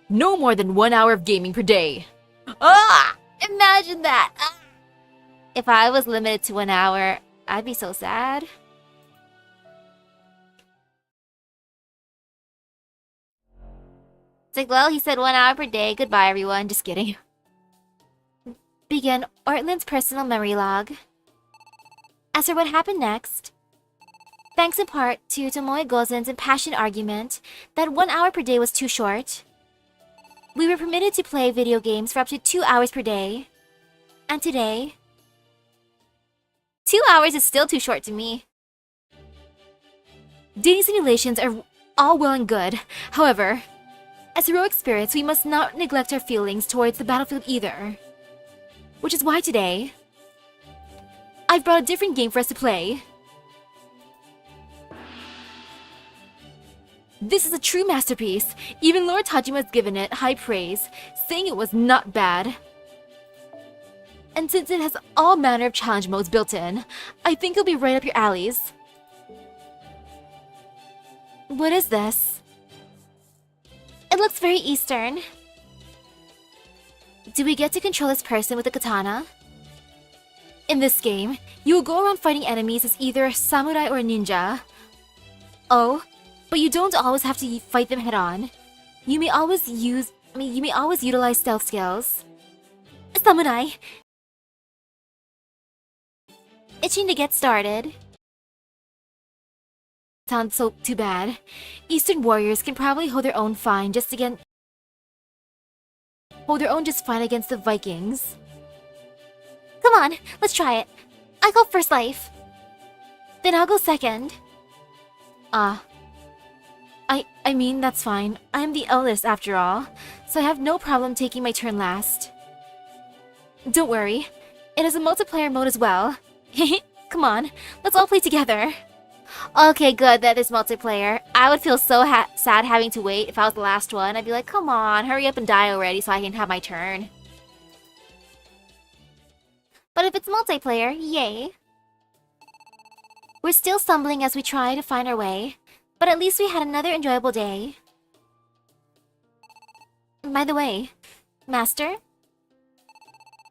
No more than 1 hour of gaming per day. Ah! Imagine that! Ah. If I was limited to 1 hour, I'd be so sad. It's like, well, he said 1 hour per day. Goodbye, everyone. Just kidding. Begin Ortlind's personal memory log. As for what happened next, Thanks in part to Tomoe Gozen's impassioned argument that 1 hour per day was too short, we were permitted to play video games for up to 2 hours per day. And today, 2 hours is still too short to me. Dating simulations are all well and good. However, as heroic spirits, we must not neglect our feelings towards the battlefield either. Which is why today, I've brought a different game for us to play. This is a true masterpiece. Even Lord Tajima has given it high praise, saying it was not bad. And since it has all manner of challenge modes built in, I think it'll be right up your alleys. What is this? It looks very Eastern. Do we get to control this person with a katana? In this game, you will go around fighting enemies as either a samurai or a ninja. Oh, but you don't always have to fight them head-on. You may always utilize stealth skills. Samurai! Itching to get started. Sounds so too bad. Eastern warriors can probably hold their own just fine against the Vikings. Come on, let's try it. I go first life. Then I'll go second. I mean, that's fine. I'm the eldest after all, so I have no problem taking my turn last. Don't worry, it has a multiplayer mode as well. Come on, let's all play together. Okay, good that there's multiplayer. I would feel so sad having to wait if I was the last one. I'd be like, come on, hurry up and die already so I can have my turn. But if it's multiplayer, yay. We're still stumbling as we try to find our way, but at least we had another enjoyable day. By the way, Master,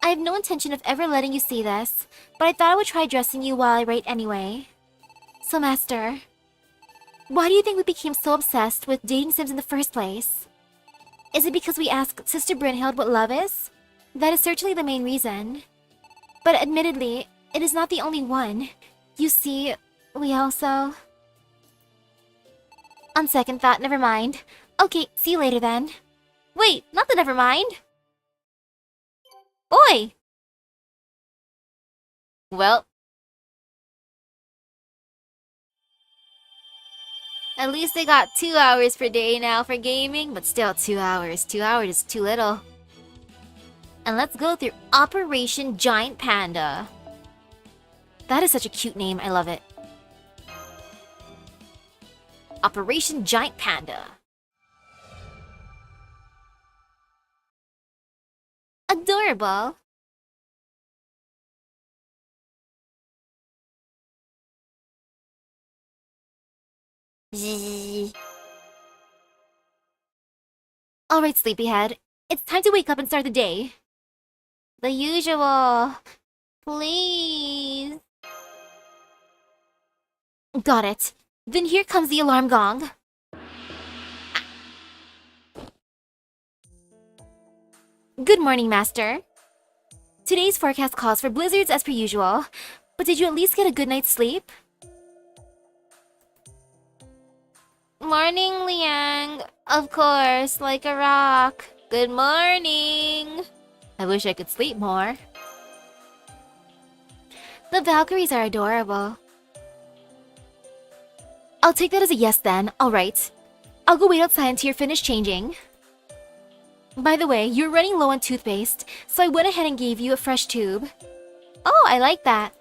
I have no intention of ever letting you see this, but I thought I would try addressing you while I write anyway. So, Master, why do you think we became so obsessed with dating sims in the first place? Is it because we asked Sister Brynhild what love is? That is certainly the main reason. But admittedly, it is not the only one. You see, we also... On second thought, never mind. Okay, see you later then. Wait, not the never mind. Oi! Well... At least I got 2 hours per day now for gaming, but still 2 hours. 2 hours is too little. And let's go through Operation Giant Panda. That is such a cute name, I love it. Operation Giant Panda. Adorable. Alright, sleepyhead. It's time to wake up and start the day. The usual. Please. Got it. Then here comes the alarm gong. Good morning, Master. Today's forecast calls for blizzards as per usual, but did you at least get a good night's sleep? Morning, Liang. Of course, like a rock. Good morning. I wish I could sleep more. The Valkyries are adorable. I'll take that as a yes then. Alright. I'll go wait outside until you're finished changing. By the way, you're running low on toothpaste, so I went ahead and gave you a fresh tube. Oh, I like that.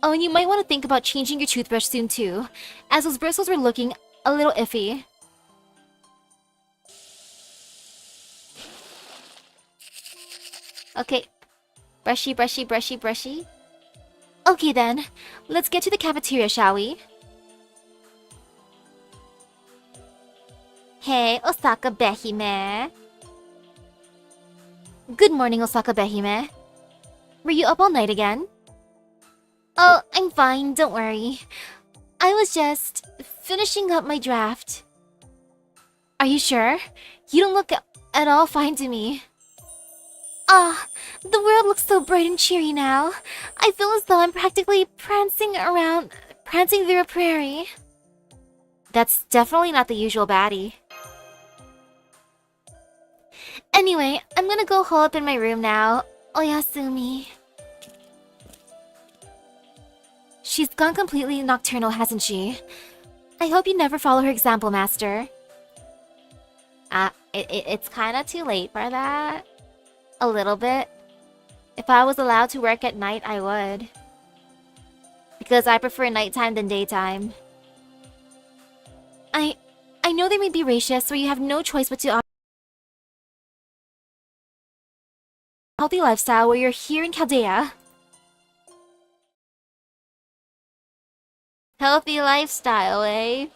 Oh, and you might want to think about changing your toothbrush soon too, as those bristles were looking a little iffy. Okay. Brushy, brushy, brushy, brushy. Okay then, let's get to the cafeteria, shall we? Hey, Osaka Behime. Good morning, Osaka Behime. Were you up all night again? Oh, I'm fine, don't worry. I was just finishing up my draft. Are you sure? You don't look at all fine to me. Ah, the world looks so bright and cheery now. I feel as though I'm practically prancing around prancing through a prairie. That's definitely not the usual baddie. Anyway, I'm gonna go hole up in my room now. Oyasumi. She's gone completely nocturnal, hasn't she? I hope you never follow her example, Master. It's kinda too late for that. A little bit. If I was allowed to work at night, I would. Because I prefer nighttime than daytime. I know they may be racist, where you have no choice but to opt for a healthy lifestyle where you're here in Chaldea. Healthy lifestyle, eh?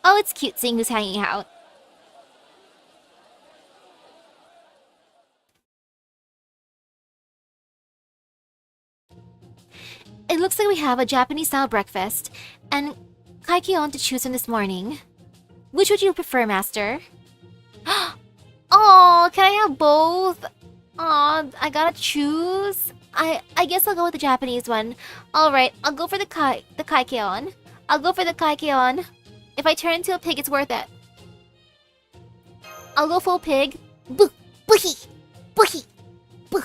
Oh, it's cute seeing who's hanging out. It looks like we have a Japanese-style breakfast, and kaikyon to choose from this morning. Which would you prefer, Master? Oh, can I have both? Aw, I gotta choose. I guess I'll go with the Japanese one. Alright, I'll go for the kaikyon. I'll go for the kaikyon. If I turn into a pig, it's worth it. I'll go full pig. Boo! Boohee! Boohee! Boo!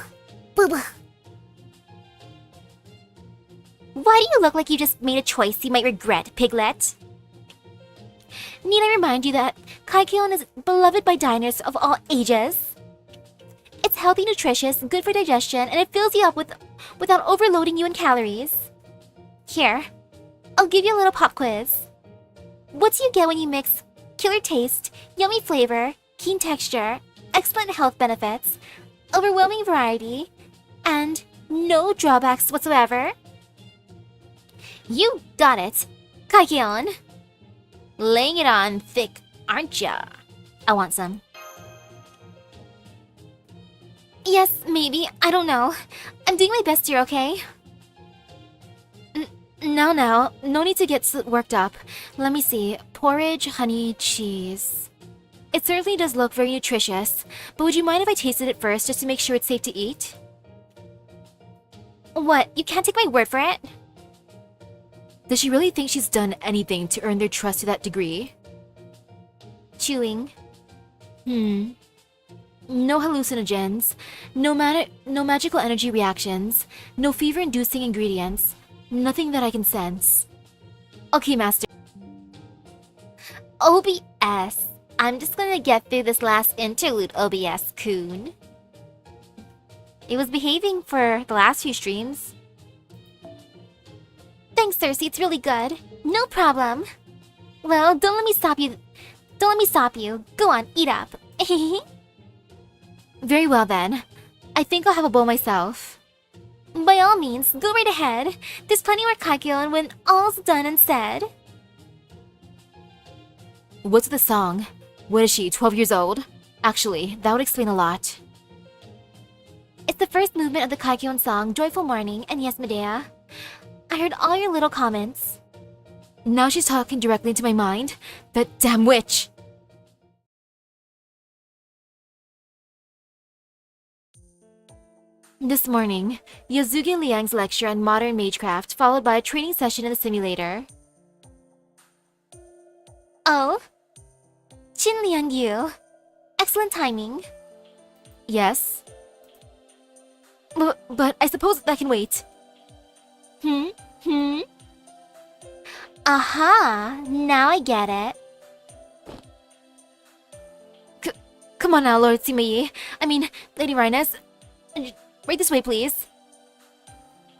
Boo boo! Why do you look like you just made a choice you might regret, Piglet? Need I remind you that kaikyon is beloved by diners of all ages? It's healthy, nutritious, good for digestion, and it fills you up without overloading you in calories. Here, I'll give you a little pop quiz. What do you get when you mix killer taste, yummy flavor, keen texture, excellent health benefits, overwhelming variety, and no drawbacks whatsoever? You got it, kaikyon. Laying it on thick, aren't ya? I want some. Yes, maybe. I don't know. I'm doing my best here, okay? No. No need to get worked up. Let me see. Porridge, honey, cheese. It certainly does look very nutritious, but would you mind if I tasted it first just to make sure it's safe to eat? What? You can't take my word for it? Does she really think she's done anything to earn their trust to that degree? Chewing. No hallucinogens, no magical energy reactions, no fever-inducing ingredients, nothing that I can sense. Okay, Master. OBS. I'm just gonna get through this last interlude, OBS-kun. It was behaving for the last few streams. Thanks, Cersei, it's really good. No problem. Well, don't let me stop you. Don't let me stop you. Go on, eat up. Very well then. I think I'll have a bowl myself. By all means, go right ahead. There's plenty more kaikyon when all's done and said. What's the song? What is she, 12 years old? Actually, that would explain a lot. It's the first movement of the kaikyon song, Joyful Morning, and yes, Medea. I heard all your little comments. Now she's talking directly into my mind? That damn witch! This morning, Yosuke Liang's lecture on modern magecraft, followed by a training session in the simulator. Oh? Chin Liang Yu. Excellent timing. Yes? But I suppose that can wait. Aha! Now I get it. Come on now, Lord Simayi. I mean, Lady Rhinus. Right this way, please.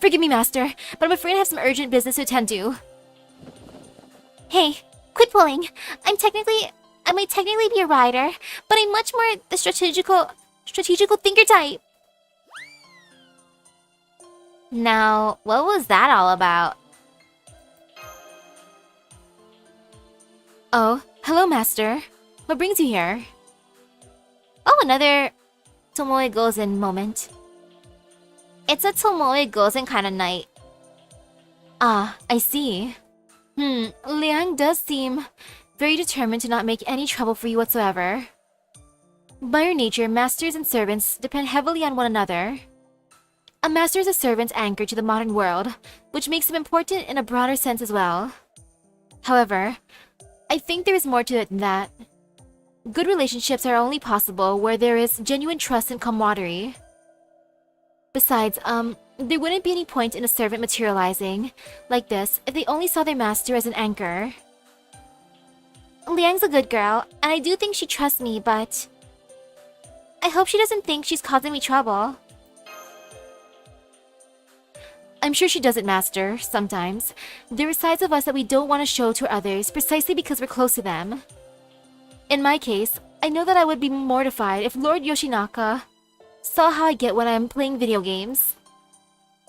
Forgive me, Master, but I'm afraid I have some urgent business to attend to. Hey, quit pulling. I might technically be a rider, but I'm much more the strategical thinker type. Now, what was that all about? Oh, hello, Master. What brings you here? Oh, another Tomoe Gozen moment. It's a Tomoe Gozen kind of night. Ah, I see. Liang does seem very determined to not make any trouble for you whatsoever. By your nature, masters and servants depend heavily on one another. A master is a servant's anchor to the modern world, which makes him important in a broader sense as well. However, I think there is more to it than that. Good relationships are only possible where there is genuine trust and camaraderie. Besides, there wouldn't be any point in a servant materializing like this if they only saw their master as an anchor. Liang's a good girl, and I do think she trusts me, but I hope she doesn't think she's causing me trouble. I'm sure she doesn't, Master, sometimes. There are sides of us that we don't want to show to others precisely because we're close to them. In my case, I know that I would be mortified if Lord Yoshinaka saw how I get when I'm playing video games.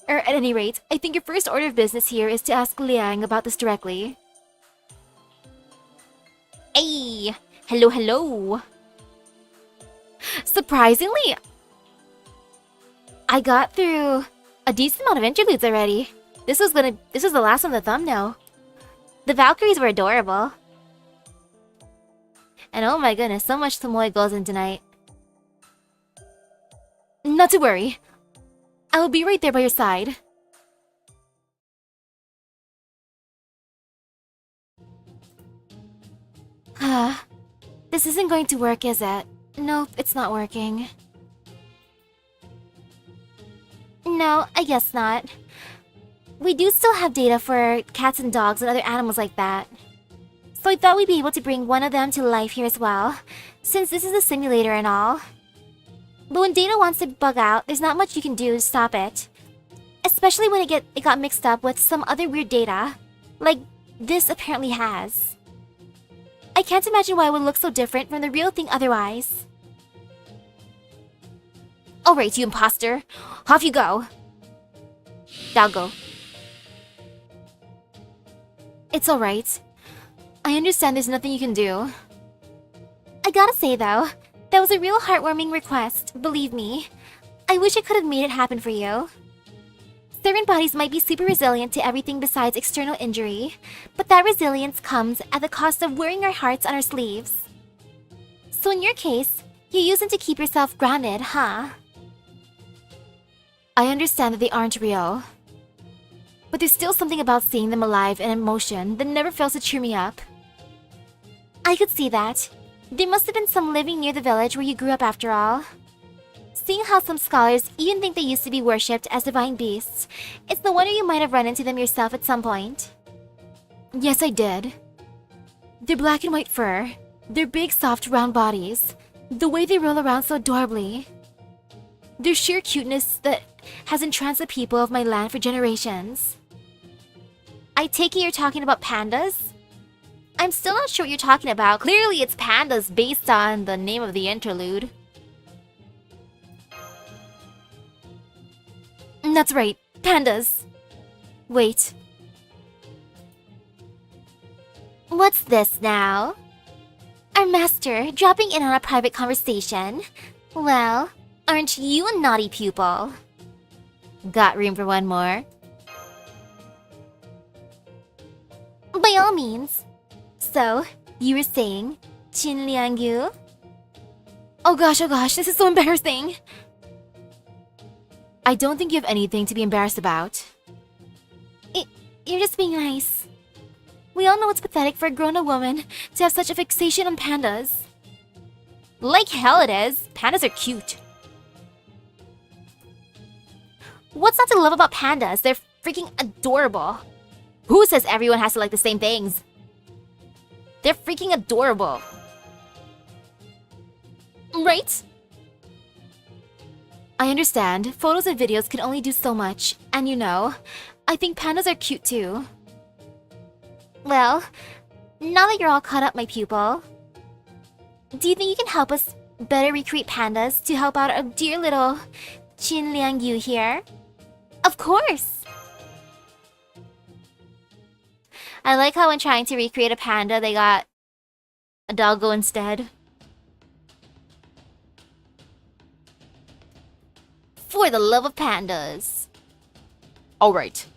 At any rate, I think your first order of business here is to ask Liang about this directly. Hey! Hello, hello! Surprisingly, I got through a decent amount of interludes already. This was the last on the thumbnail. The Valkyries were adorable. And oh my goodness, so much Tomoe goes in tonight. Not to worry. I will be right there by your side. This isn't going to work, is it? Nope, it's not working. No, I guess not. We do still have data for cats and dogs and other animals like that. So I thought we'd be able to bring one of them to life here as well, since this is a simulator and all. But when data wants to bug out, there's not much you can do to stop it. Especially when it got mixed up with some other weird data, like this apparently has. I can't imagine why it would look so different from the real thing otherwise. Alright, you imposter. Off you go. I'll go. It's alright. I understand there's nothing you can do. I gotta say though, that was a real heartwarming request, believe me. I wish I could have made it happen for you. Servant bodies might be super resilient to everything besides external injury, but that resilience comes at the cost of wearing our hearts on our sleeves. So in your case, you use them to keep yourself grounded, huh? I understand that they aren't real, but there's still something about seeing them alive and in motion that never fails to cheer me up. I could see that. There must have been some living near the village where you grew up after all. Seeing how some scholars even think they used to be worshipped as divine beasts, it's no wonder you might have run into them yourself at some point. Yes, I did. Their black and white fur, their big soft round bodies, the way they roll around so adorably. Their sheer cuteness that has entranced the people of my land for generations. I take it you're talking about pandas? I'm still not sure what you're talking about. Clearly it's pandas based on the name of the interlude. That's right, pandas. Wait. What's this now? Our master dropping in on a private conversation. Well, aren't you a naughty pupil? Got room for one more? By all means. So, you were saying, Qin Liangyu? Oh gosh, this is so embarrassing. I don't think you have anything to be embarrassed about. You're just being nice. We all know it's pathetic for a grown-up woman to have such a fixation on pandas. Like hell it is. Pandas are cute. What's not to love about pandas? They're freaking adorable. Who says everyone has to like the same things? They're freaking adorable. Right? I understand. Photos and videos can only do so much. And you know, I think pandas are cute too. Well, now that you're all caught up, my pupil, do you think you can help us better recreate pandas to help out our dear little Qin Liangyu here? Of course! I like how when trying to recreate a panda, they got a doggo instead. For the love of pandas. Alright,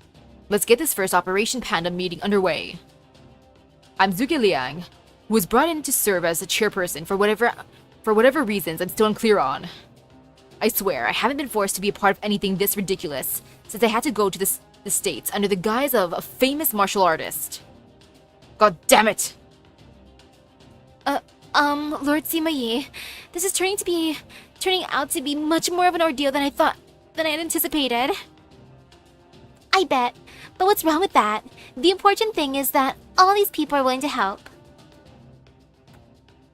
let's get this first Operation Panda meeting underway. I'm Zuki Liang, who was brought in to serve as the chairperson for whatever reasons I'm still unclear on. I swear, I haven't been forced to be a part of anything this ridiculous since I had to go to the States under the guise of a famous martial artist. God damn it! Lord Sima, this is turning out to be much more of an ordeal than I had anticipated. I bet. But what's wrong with that? The important thing is that all these people are willing to help.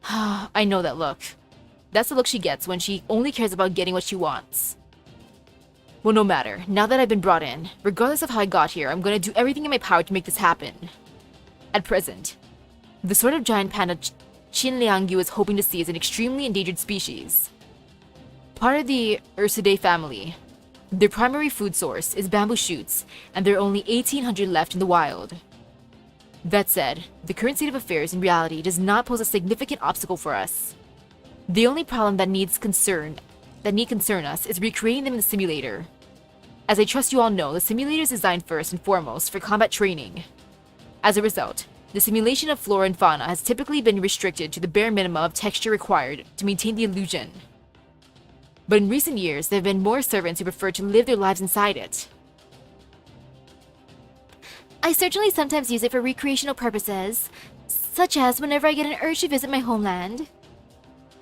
I know that look. That's the look she gets when she only cares about getting what she wants. Well, no matter. Now that I've been brought in, regardless of how I got here, I'm gonna do everything in my power to make this happen. At present, the sort of giant panda Qin Liangyu is hoping to see is an extremely endangered species. Part of the Ursidae family. Their primary food source is bamboo shoots, and there are only 1,800 left in the wild. That said, the current state of affairs in reality does not pose a significant obstacle for us. The only problem that need concern us is recreating them in the simulator. As I trust you all know, the simulator is designed first and foremost for combat training. As a result, the simulation of flora and fauna has typically been restricted to the bare minimum of texture required to maintain the illusion. But in recent years, there have been more servants who prefer to live their lives inside it. I certainly sometimes use it for recreational purposes, such as whenever I get an urge to visit my homeland.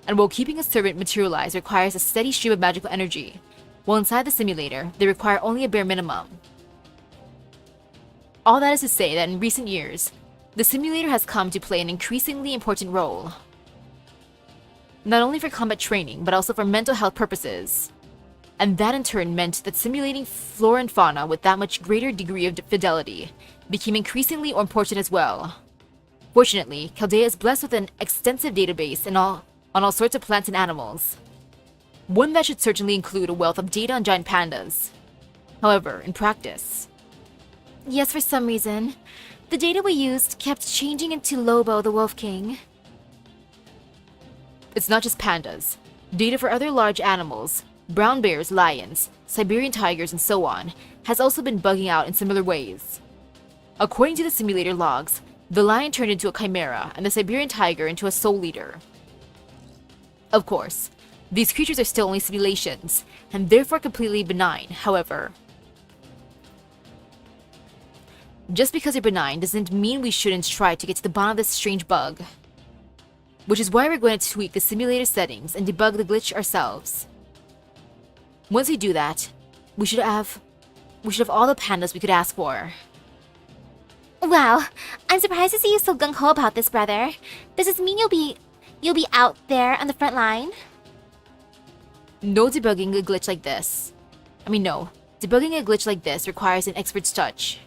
And while keeping a servant materialized requires a steady stream of magical energy, while inside the simulator, they require only a bare minimum. All that is to say that in recent years, the simulator has come to play an increasingly important role. Not only for combat training, but also for mental health purposes. And that in turn meant that simulating flora and fauna with that much greater degree of fidelity became increasingly important as well. Fortunately, Chaldea is blessed with an extensive database on all sorts of plants and animals. One that should certainly include a wealth of data on giant pandas. However, in practice... Yes, for some reason, the data we used kept changing into Lobo the Wolf King. It's not just pandas. Data for other large animals, brown bears, lions, Siberian tigers, and so on, has also been bugging out in similar ways. According to the simulator logs, the lion turned into a chimera and the Siberian tiger into a soul eater. Of course, these creatures are still only simulations, and therefore completely benign, however. Just because they're benign doesn't mean we shouldn't try to get to the bottom of this strange bug. Which is why we're going to tweak the simulator settings and debug the glitch ourselves. Once we do that, we should have all the pandas we could ask for. Wow, I'm surprised to see you so gung-ho about this, brother. Does this mean you'll be out there on the front line? No debugging a glitch like this. Debugging a glitch like this requires an expert's touch.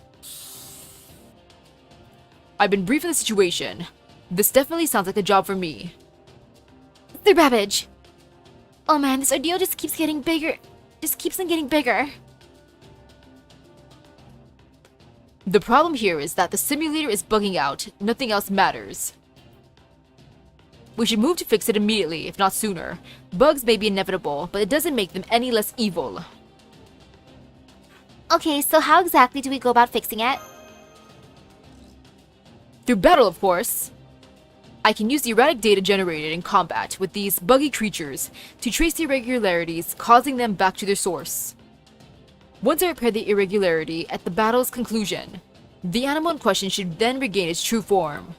I've been briefed on the situation. This definitely sounds like a job for me. Sir Babbage! Oh man, this ordeal just keeps getting bigger. Just keeps on getting bigger. The problem here is that the simulator is bugging out. Nothing else matters. We should move to fix it immediately, if not sooner. Bugs may be inevitable, but it doesn't make them any less evil. Okay, so how exactly do we go about fixing it? Through battle, of course. I can use the erratic data generated in combat with these buggy creatures to trace the irregularities, causing them back to their source. Once I repair the irregularity at the battle's conclusion, the animal in question should then regain its true form.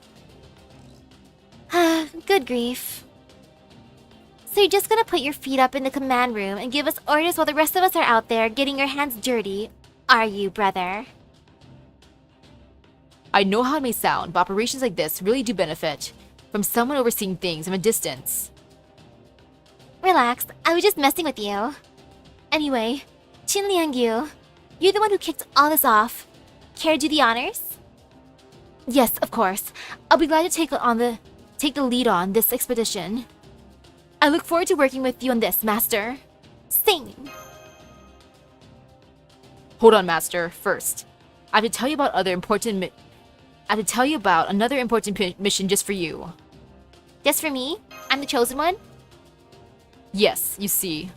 Good grief. So you're just gonna put your feet up in the command room and give us orders while the rest of us are out there getting your hands dirty, are you, brother? I know how it may sound, but operations like this really do benefit from someone overseeing things from a distance. Relax, I was just messing with you. Anyway, Qin Liangyu, you're the one who kicked all this off. Care to do the honors? Yes, of course. I'll be glad to take the lead on this expedition. I look forward to working with you on this, Master. Sing! Hold on, Master. First, I have to tell you about another important mission just for you. Just for me? I'm the chosen one? Yes, you see,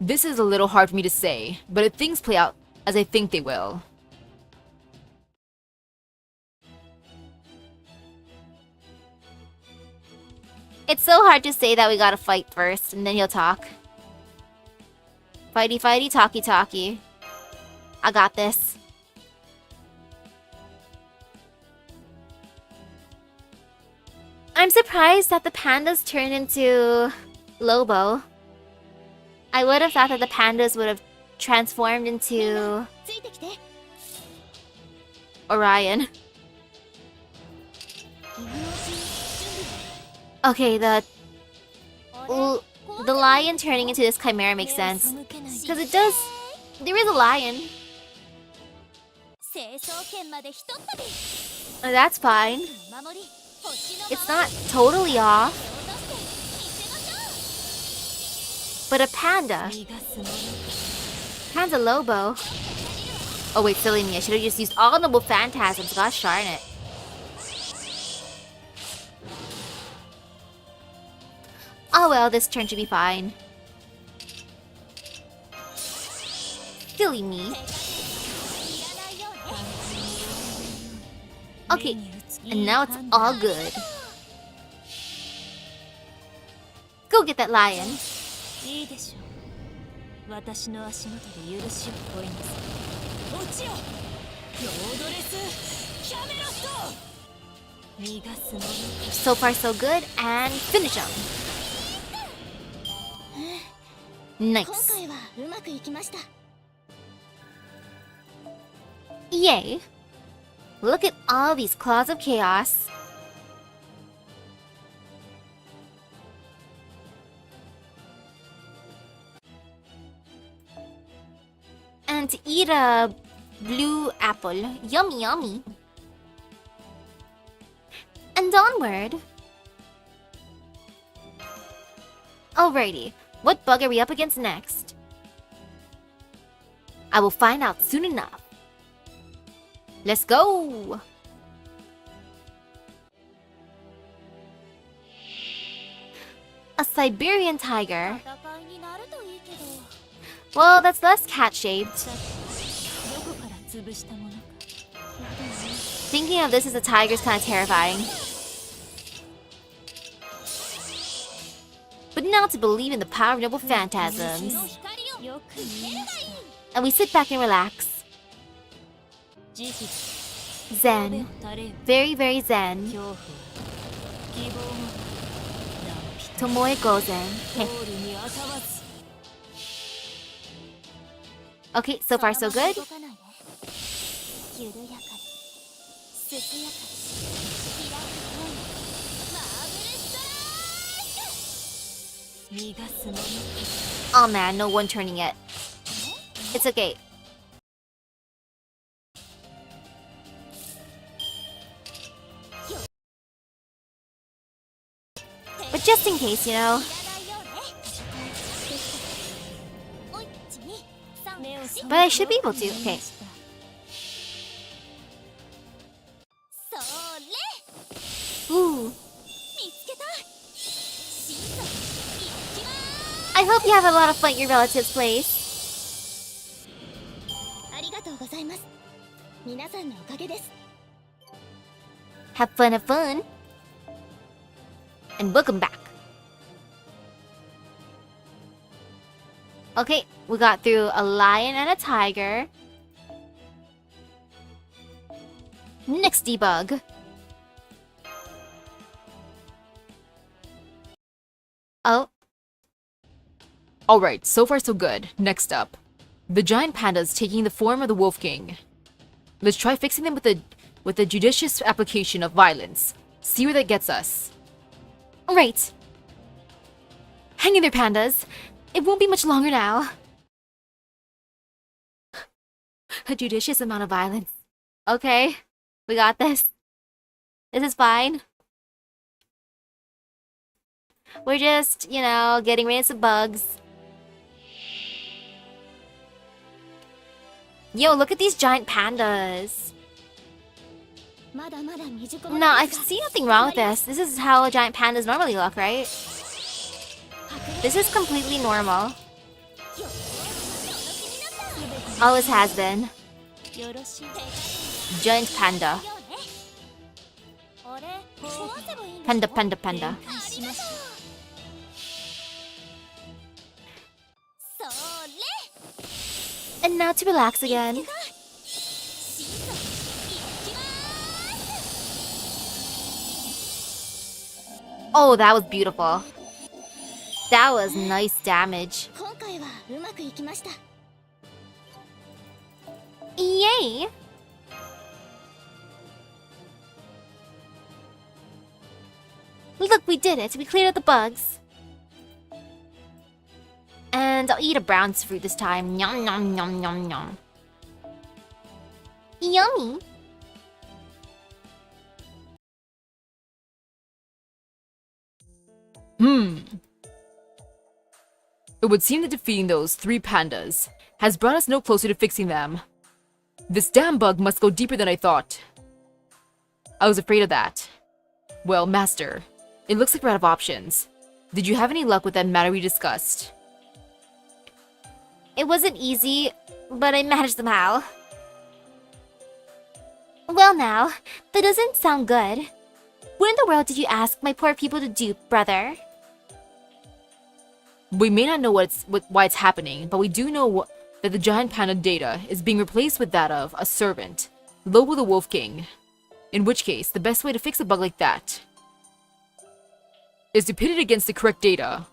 this is a little hard for me to say, but if things play out as I think they will. It's so hard to say that we gotta fight first, and then he'll talk. Fighty fighty, talky talky. I got this. I'm surprised that the pandas turned into Lobo. I would have thought that the pandas would have transformed into Orion. Okay, the lion turning into this chimera makes sense. Because it does... There is a lion. Oh, that's fine. It's not totally off. But a panda. Panda Lobo. Oh wait, silly me. I should have just used all noble phantasms. Gosh darn it. Oh well, this turn should be fine. Silly me. Okay, and now it's all good. Go get that lion. So far so good, and finish him. Nice. Yay. Look at all these claws of chaos. And to eat a blue apple. Yummy, yummy. And onward. Alrighty, what bug are we up against next? I will find out soon enough. Let's go! A Siberian tiger. Well, that's less cat-shaped. Thinking of this as a tiger is kind of terrifying. But now to believe in the power of noble phantasms. And we sit back and relax. Zen. Very, very zen. Tomoe Gozen. Okay, so far so good. Oh man, no one turning yet. It's okay. But just in case, you know. But I should be able to. Okay. Ooh. I hope you have a lot of fun at your relative's place. Have fun, have fun. And welcome back. Okay, we got through a lion and a tiger. Next debug. Oh. Alright, so far so good. Next up. The giant pandas taking the form of the Wolf King. Let's try fixing them with a judicious application of violence. See where that gets us. Right. Hang in there, pandas. It won't be much longer now. A judicious amount of violence. Okay, we got this. This is fine. We're just, you know, getting rid of some bugs. Yo, look at these giant pandas. No, I see nothing wrong with this. This is how giant pandas normally look, right? This is completely normal. Always has been. Giant panda. Panda, panda, panda. And now to relax again. Oh, that was beautiful. That was nice damage. Yay! Look, we did it. We cleared out the bugs. And I'll eat a brown fruit this time. Yum, yum, yum, yum, yum. Yummy. It would seem that defeating those 3 pandas has brought us no closer to fixing them. This damn bug must go deeper than I thought. I was afraid of that. Well, Master, it looks like we're out of options. Did you have any luck with that matter we discussed? It wasn't easy, but I managed somehow. Well now, that doesn't sound good. What in the world did you ask my poor people to do, brother? We may not know why it's happening, but we do know that the giant panda data is being replaced with that of a servant, Lobo the Wolf King. In which case, the best way to fix a bug like that is to pit it against the correct data.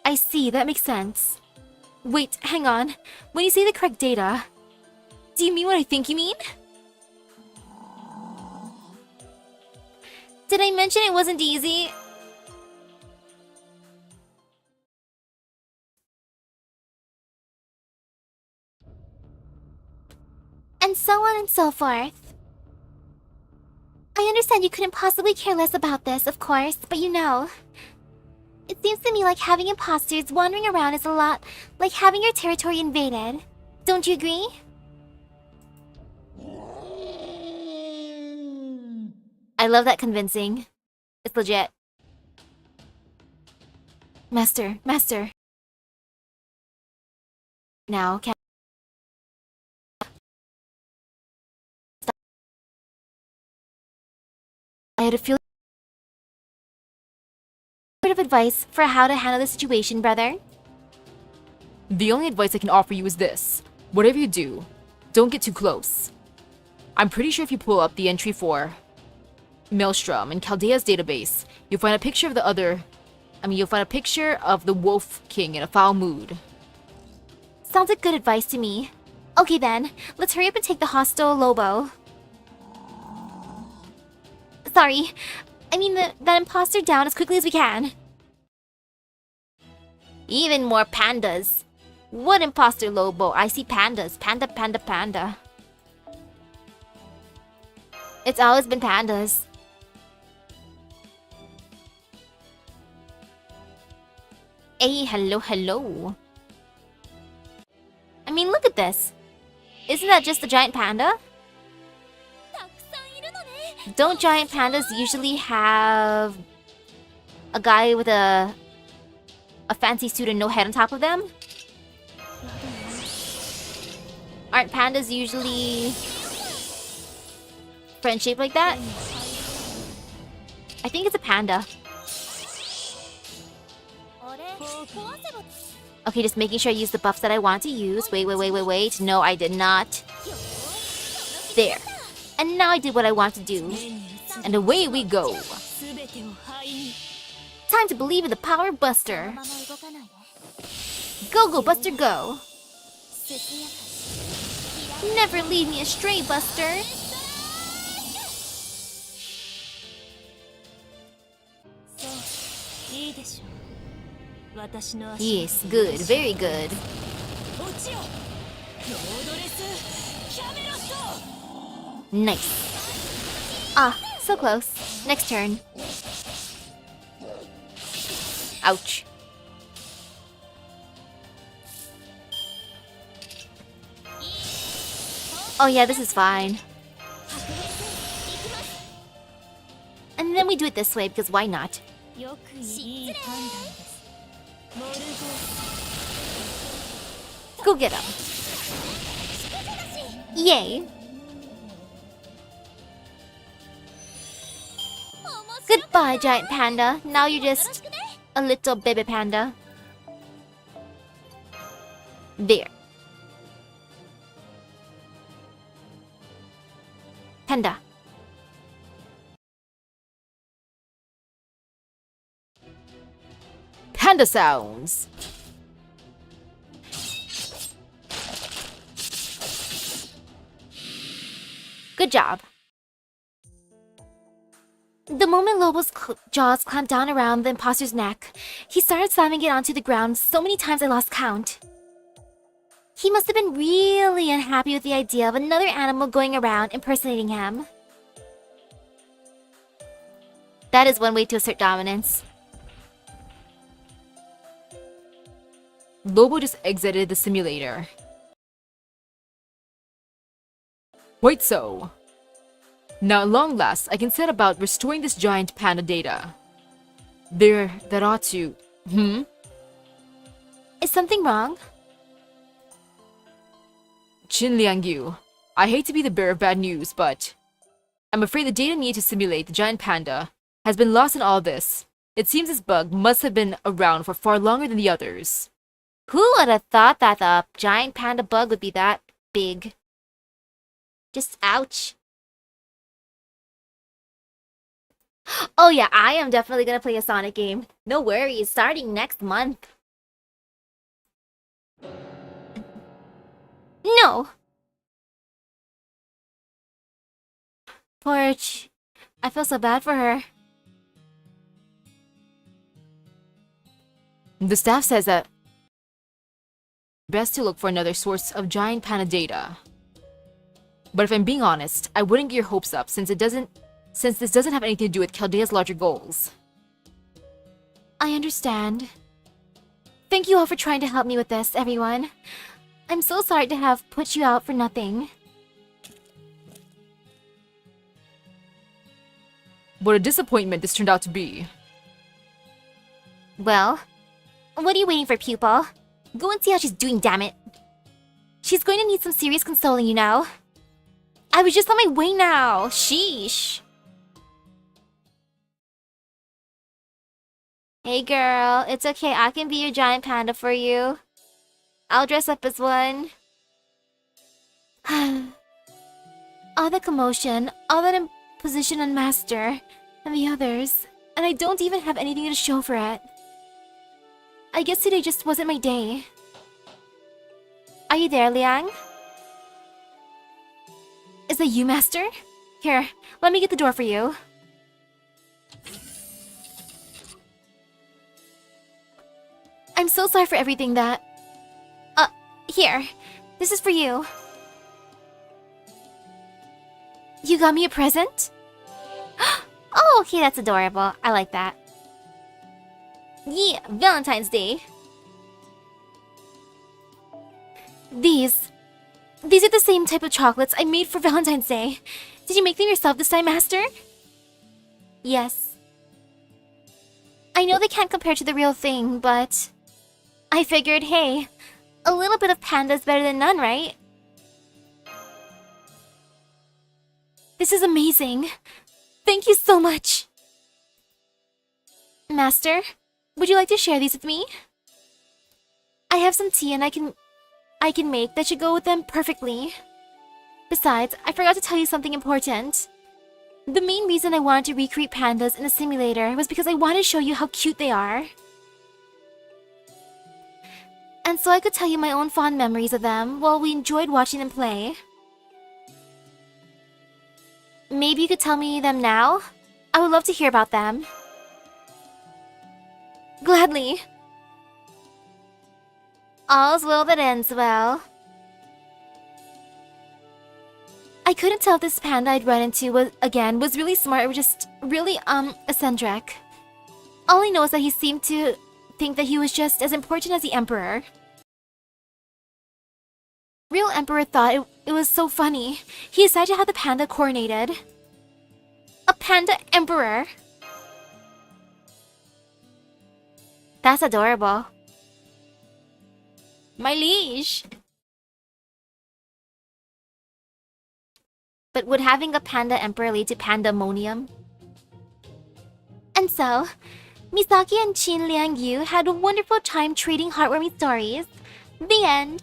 I see, that makes sense. Wait, hang on. When you say the correct data, do you mean what I think you mean? Did I mention it wasn't easy? And so on and so forth. I understand you couldn't possibly care less about this, of course, but you know, it seems to me like having imposters wandering around is a lot like having your territory invaded. Don't you agree? I love that convincing. It's legit. Master. Now, can I had a few bit of advice for how to handle the situation, brother. The only advice I can offer you is this. Whatever you do, don't get too close. I'm pretty sure if you pull up the entry for Maelstrom in Chaldea's database, you'll find a picture of the Wolf King in a foul mood. Sounds like good advice to me. Okay then, let's hurry up and take the hostile Lobo. Sorry, I mean that imposter down as quickly as we can. Even more pandas. What imposter Lobo? I see pandas. Panda, panda, panda. It's always been pandas. Hey, hello, hello. I mean, look at this. Isn't that just a giant panda? Don't giant pandas usually have a guy with a fancy suit and no head on top of them? Aren't pandas usually friend-shaped like that? I think it's a panda. Okay, just making sure I use the buffs that I want to use. Wait. No, I did not. There. And now I did what I want to do. And away we go. Time to believe in the power of Buster. Go, go, Buster, go. Never lead me astray, Buster. Yes, good, very good. Nice. Ah, so close. Next turn. Ouch. Oh yeah, this is fine. And then we do it this way, because why not? Go get him. Yay. Goodbye, giant panda. Now you're just a little baby panda. There. Panda. Panda sounds. Good job. The moment Lobo's jaws clamped down around the imposter's neck, he started slamming it onto the ground so many times I lost count. He must have been really unhappy with the idea of another animal going around impersonating him. That is one way to assert dominance. Lobo just exited the simulator. Quite so. Now at long last, I can set about restoring this giant panda data. That ought to... Is something wrong? Qin Liangyu, I hate to be the bearer of bad news, but... I'm afraid the data needed to simulate the giant panda has been lost in all this. It seems this bug must have been around for far longer than the others. Who would have thought that the giant panda bug would be that big? Just ouch. Oh yeah, I am definitely gonna play a Sonic game. No worries, starting next month. No! Porch. I feel so bad for her. The staff says that best to look for another source of giant panda data. But if I'm being honest, I wouldn't get your hopes up since this doesn't have anything to do with Chaldea's larger goals. I understand. Thank you all for trying to help me with this, everyone. I'm so sorry to have put you out for nothing. What a disappointment this turned out to be. Well, what are you waiting for, pupil? Go and see how she's doing, damn it. She's going to need some serious consoling, you know. I was just on my way now. Sheesh. Hey girl, it's okay. I can be your giant panda for you. I'll dress up as one. All the commotion, all that imposition on Master, and the others, and I don't even have anything to show for it. I guess today just wasn't my day. Are you there, Liang? Is that you, Master? Here, let me get the door for you. I'm so sorry for everything that... Here. This is for you. You got me a present? Oh, okay, that's adorable. I like that. Yeah, Valentine's Day. These are the same type of chocolates I made for Valentine's Day. Did you make them yourself this time, Master? Yes. I know they can't compare to the real thing, but... I figured, hey, a little bit of panda is better than none, right? This is amazing. Thank you so much. Master, would you like to share these with me? I have some tea and I can make that should go with them perfectly. Besides, I forgot to tell you something important. The main reason I wanted to recreate pandas in a simulator was because I wanted to show you how cute they are. And so I could tell you my own fond memories of them while we enjoyed watching them play. Maybe you could tell me them now? I would love to hear about them. Gladly. All's well that ends well. I couldn't tell if this panda I'd run into was really smart or just really, eccentric. All I know is that he seemed to think that he was just as important as the Emperor. Real Emperor thought it was so funny. He decided to have the panda coronated. A panda Emperor. That's adorable. My liege. But would having a panda emperor lead to pandemonium? And so, Misaki and Chin Liang Yu had a wonderful time trading heartwarming stories. The end.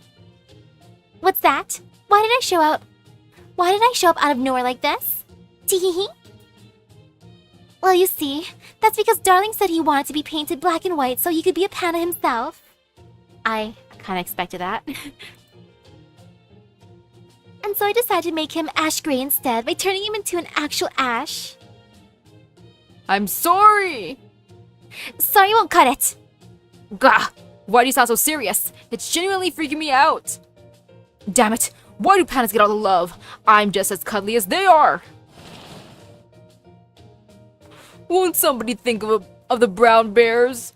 What's that? Why did I show up out of nowhere like this? Teehee. Well, you see, that's because Darling said he wanted to be painted black and white so he could be a panda himself. I kind of expected that. And so I decided to make him ash gray instead by turning him into an actual ash. I'm sorry! Sorry won't cut it. Gah! Why do you sound so serious? It's genuinely freaking me out! Damn it! Why do pandas get all the love? I'm just as cuddly as they are! Won't somebody think of the brown bears?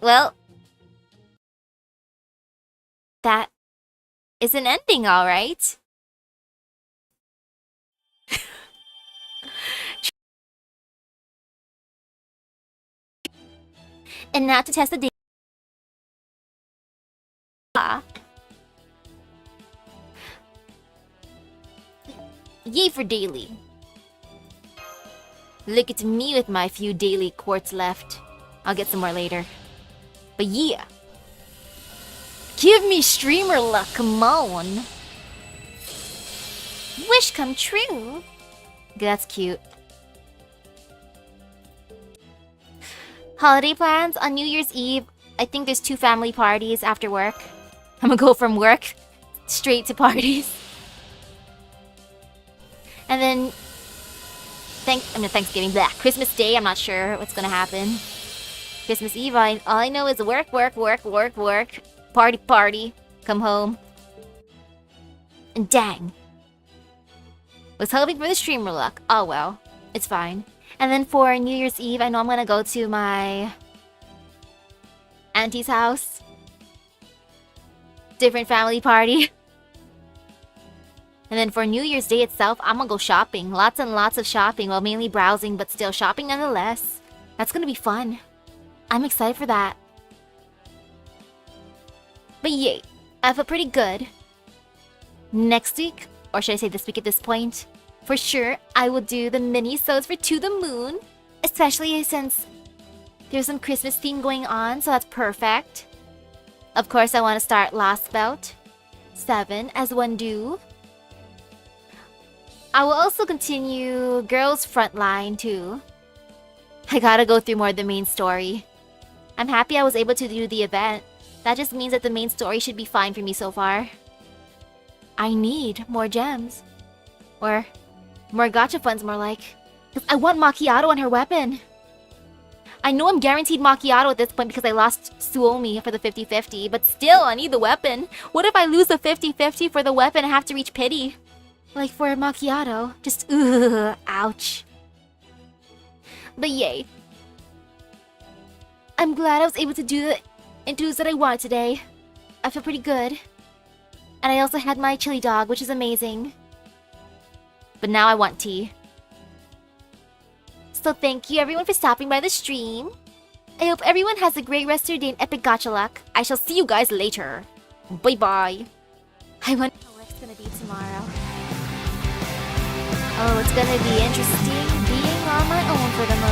Well, that is an ending, all right. And now to test the data. Yay for daily. Look at me with my few daily quartz left. I'll get some more later. But yeah. Give me streamer luck, come on. Wish come true. That's cute. Holiday plans on New Year's Eve. I think there's 2 family parties after work. I'm gonna go from work straight to parties. And then Thanksgiving, Christmas Day, I'm not sure what's gonna happen. Christmas Eve, all I know is work, party, come home. And dang. Was hoping for the streamer luck. Oh well, it's fine. And then for New Year's Eve, I know I'm gonna go to my auntie's house. Different family party. And then for New Year's Day itself, I'm gonna go shopping. Lots and lots of shopping. Well, mainly browsing, but still shopping nonetheless. That's gonna be fun. I'm excited for that. But yay, I feel pretty good. Next week, or should I say this week at this point, for sure, I will do the mini-sodes for To the Moon. Especially since there's some Christmas theme going on, so that's perfect. Of course, I want to start Last Bout 7 as one do. I will also continue Girls Frontline too. I gotta go through more of the main story. I'm happy I was able to do the event. That just means that the main story should be fine for me so far. I need more gems. Or more gacha funds, more like. 'Cause I want Macchiato on her weapon. I know I'm guaranteed Macchiato at this point because I lost Suomi for the 50-50, but still, I need the weapon. What if I lose the 50-50 for the weapon and have to reach pity? Like for Macchiato, just ouch. But yay. I'm glad I was able to do the interludes that I wanted today. I feel pretty good. And I also had my chili dog, which is amazing. But now I want tea. So thank you everyone for stopping by the stream. I hope everyone has a great rest of your day and epic gacha luck. I shall see you guys later. Bye bye. I wonder how work's gonna be tomorrow. Oh, it's gonna be interesting being on my own for the moment.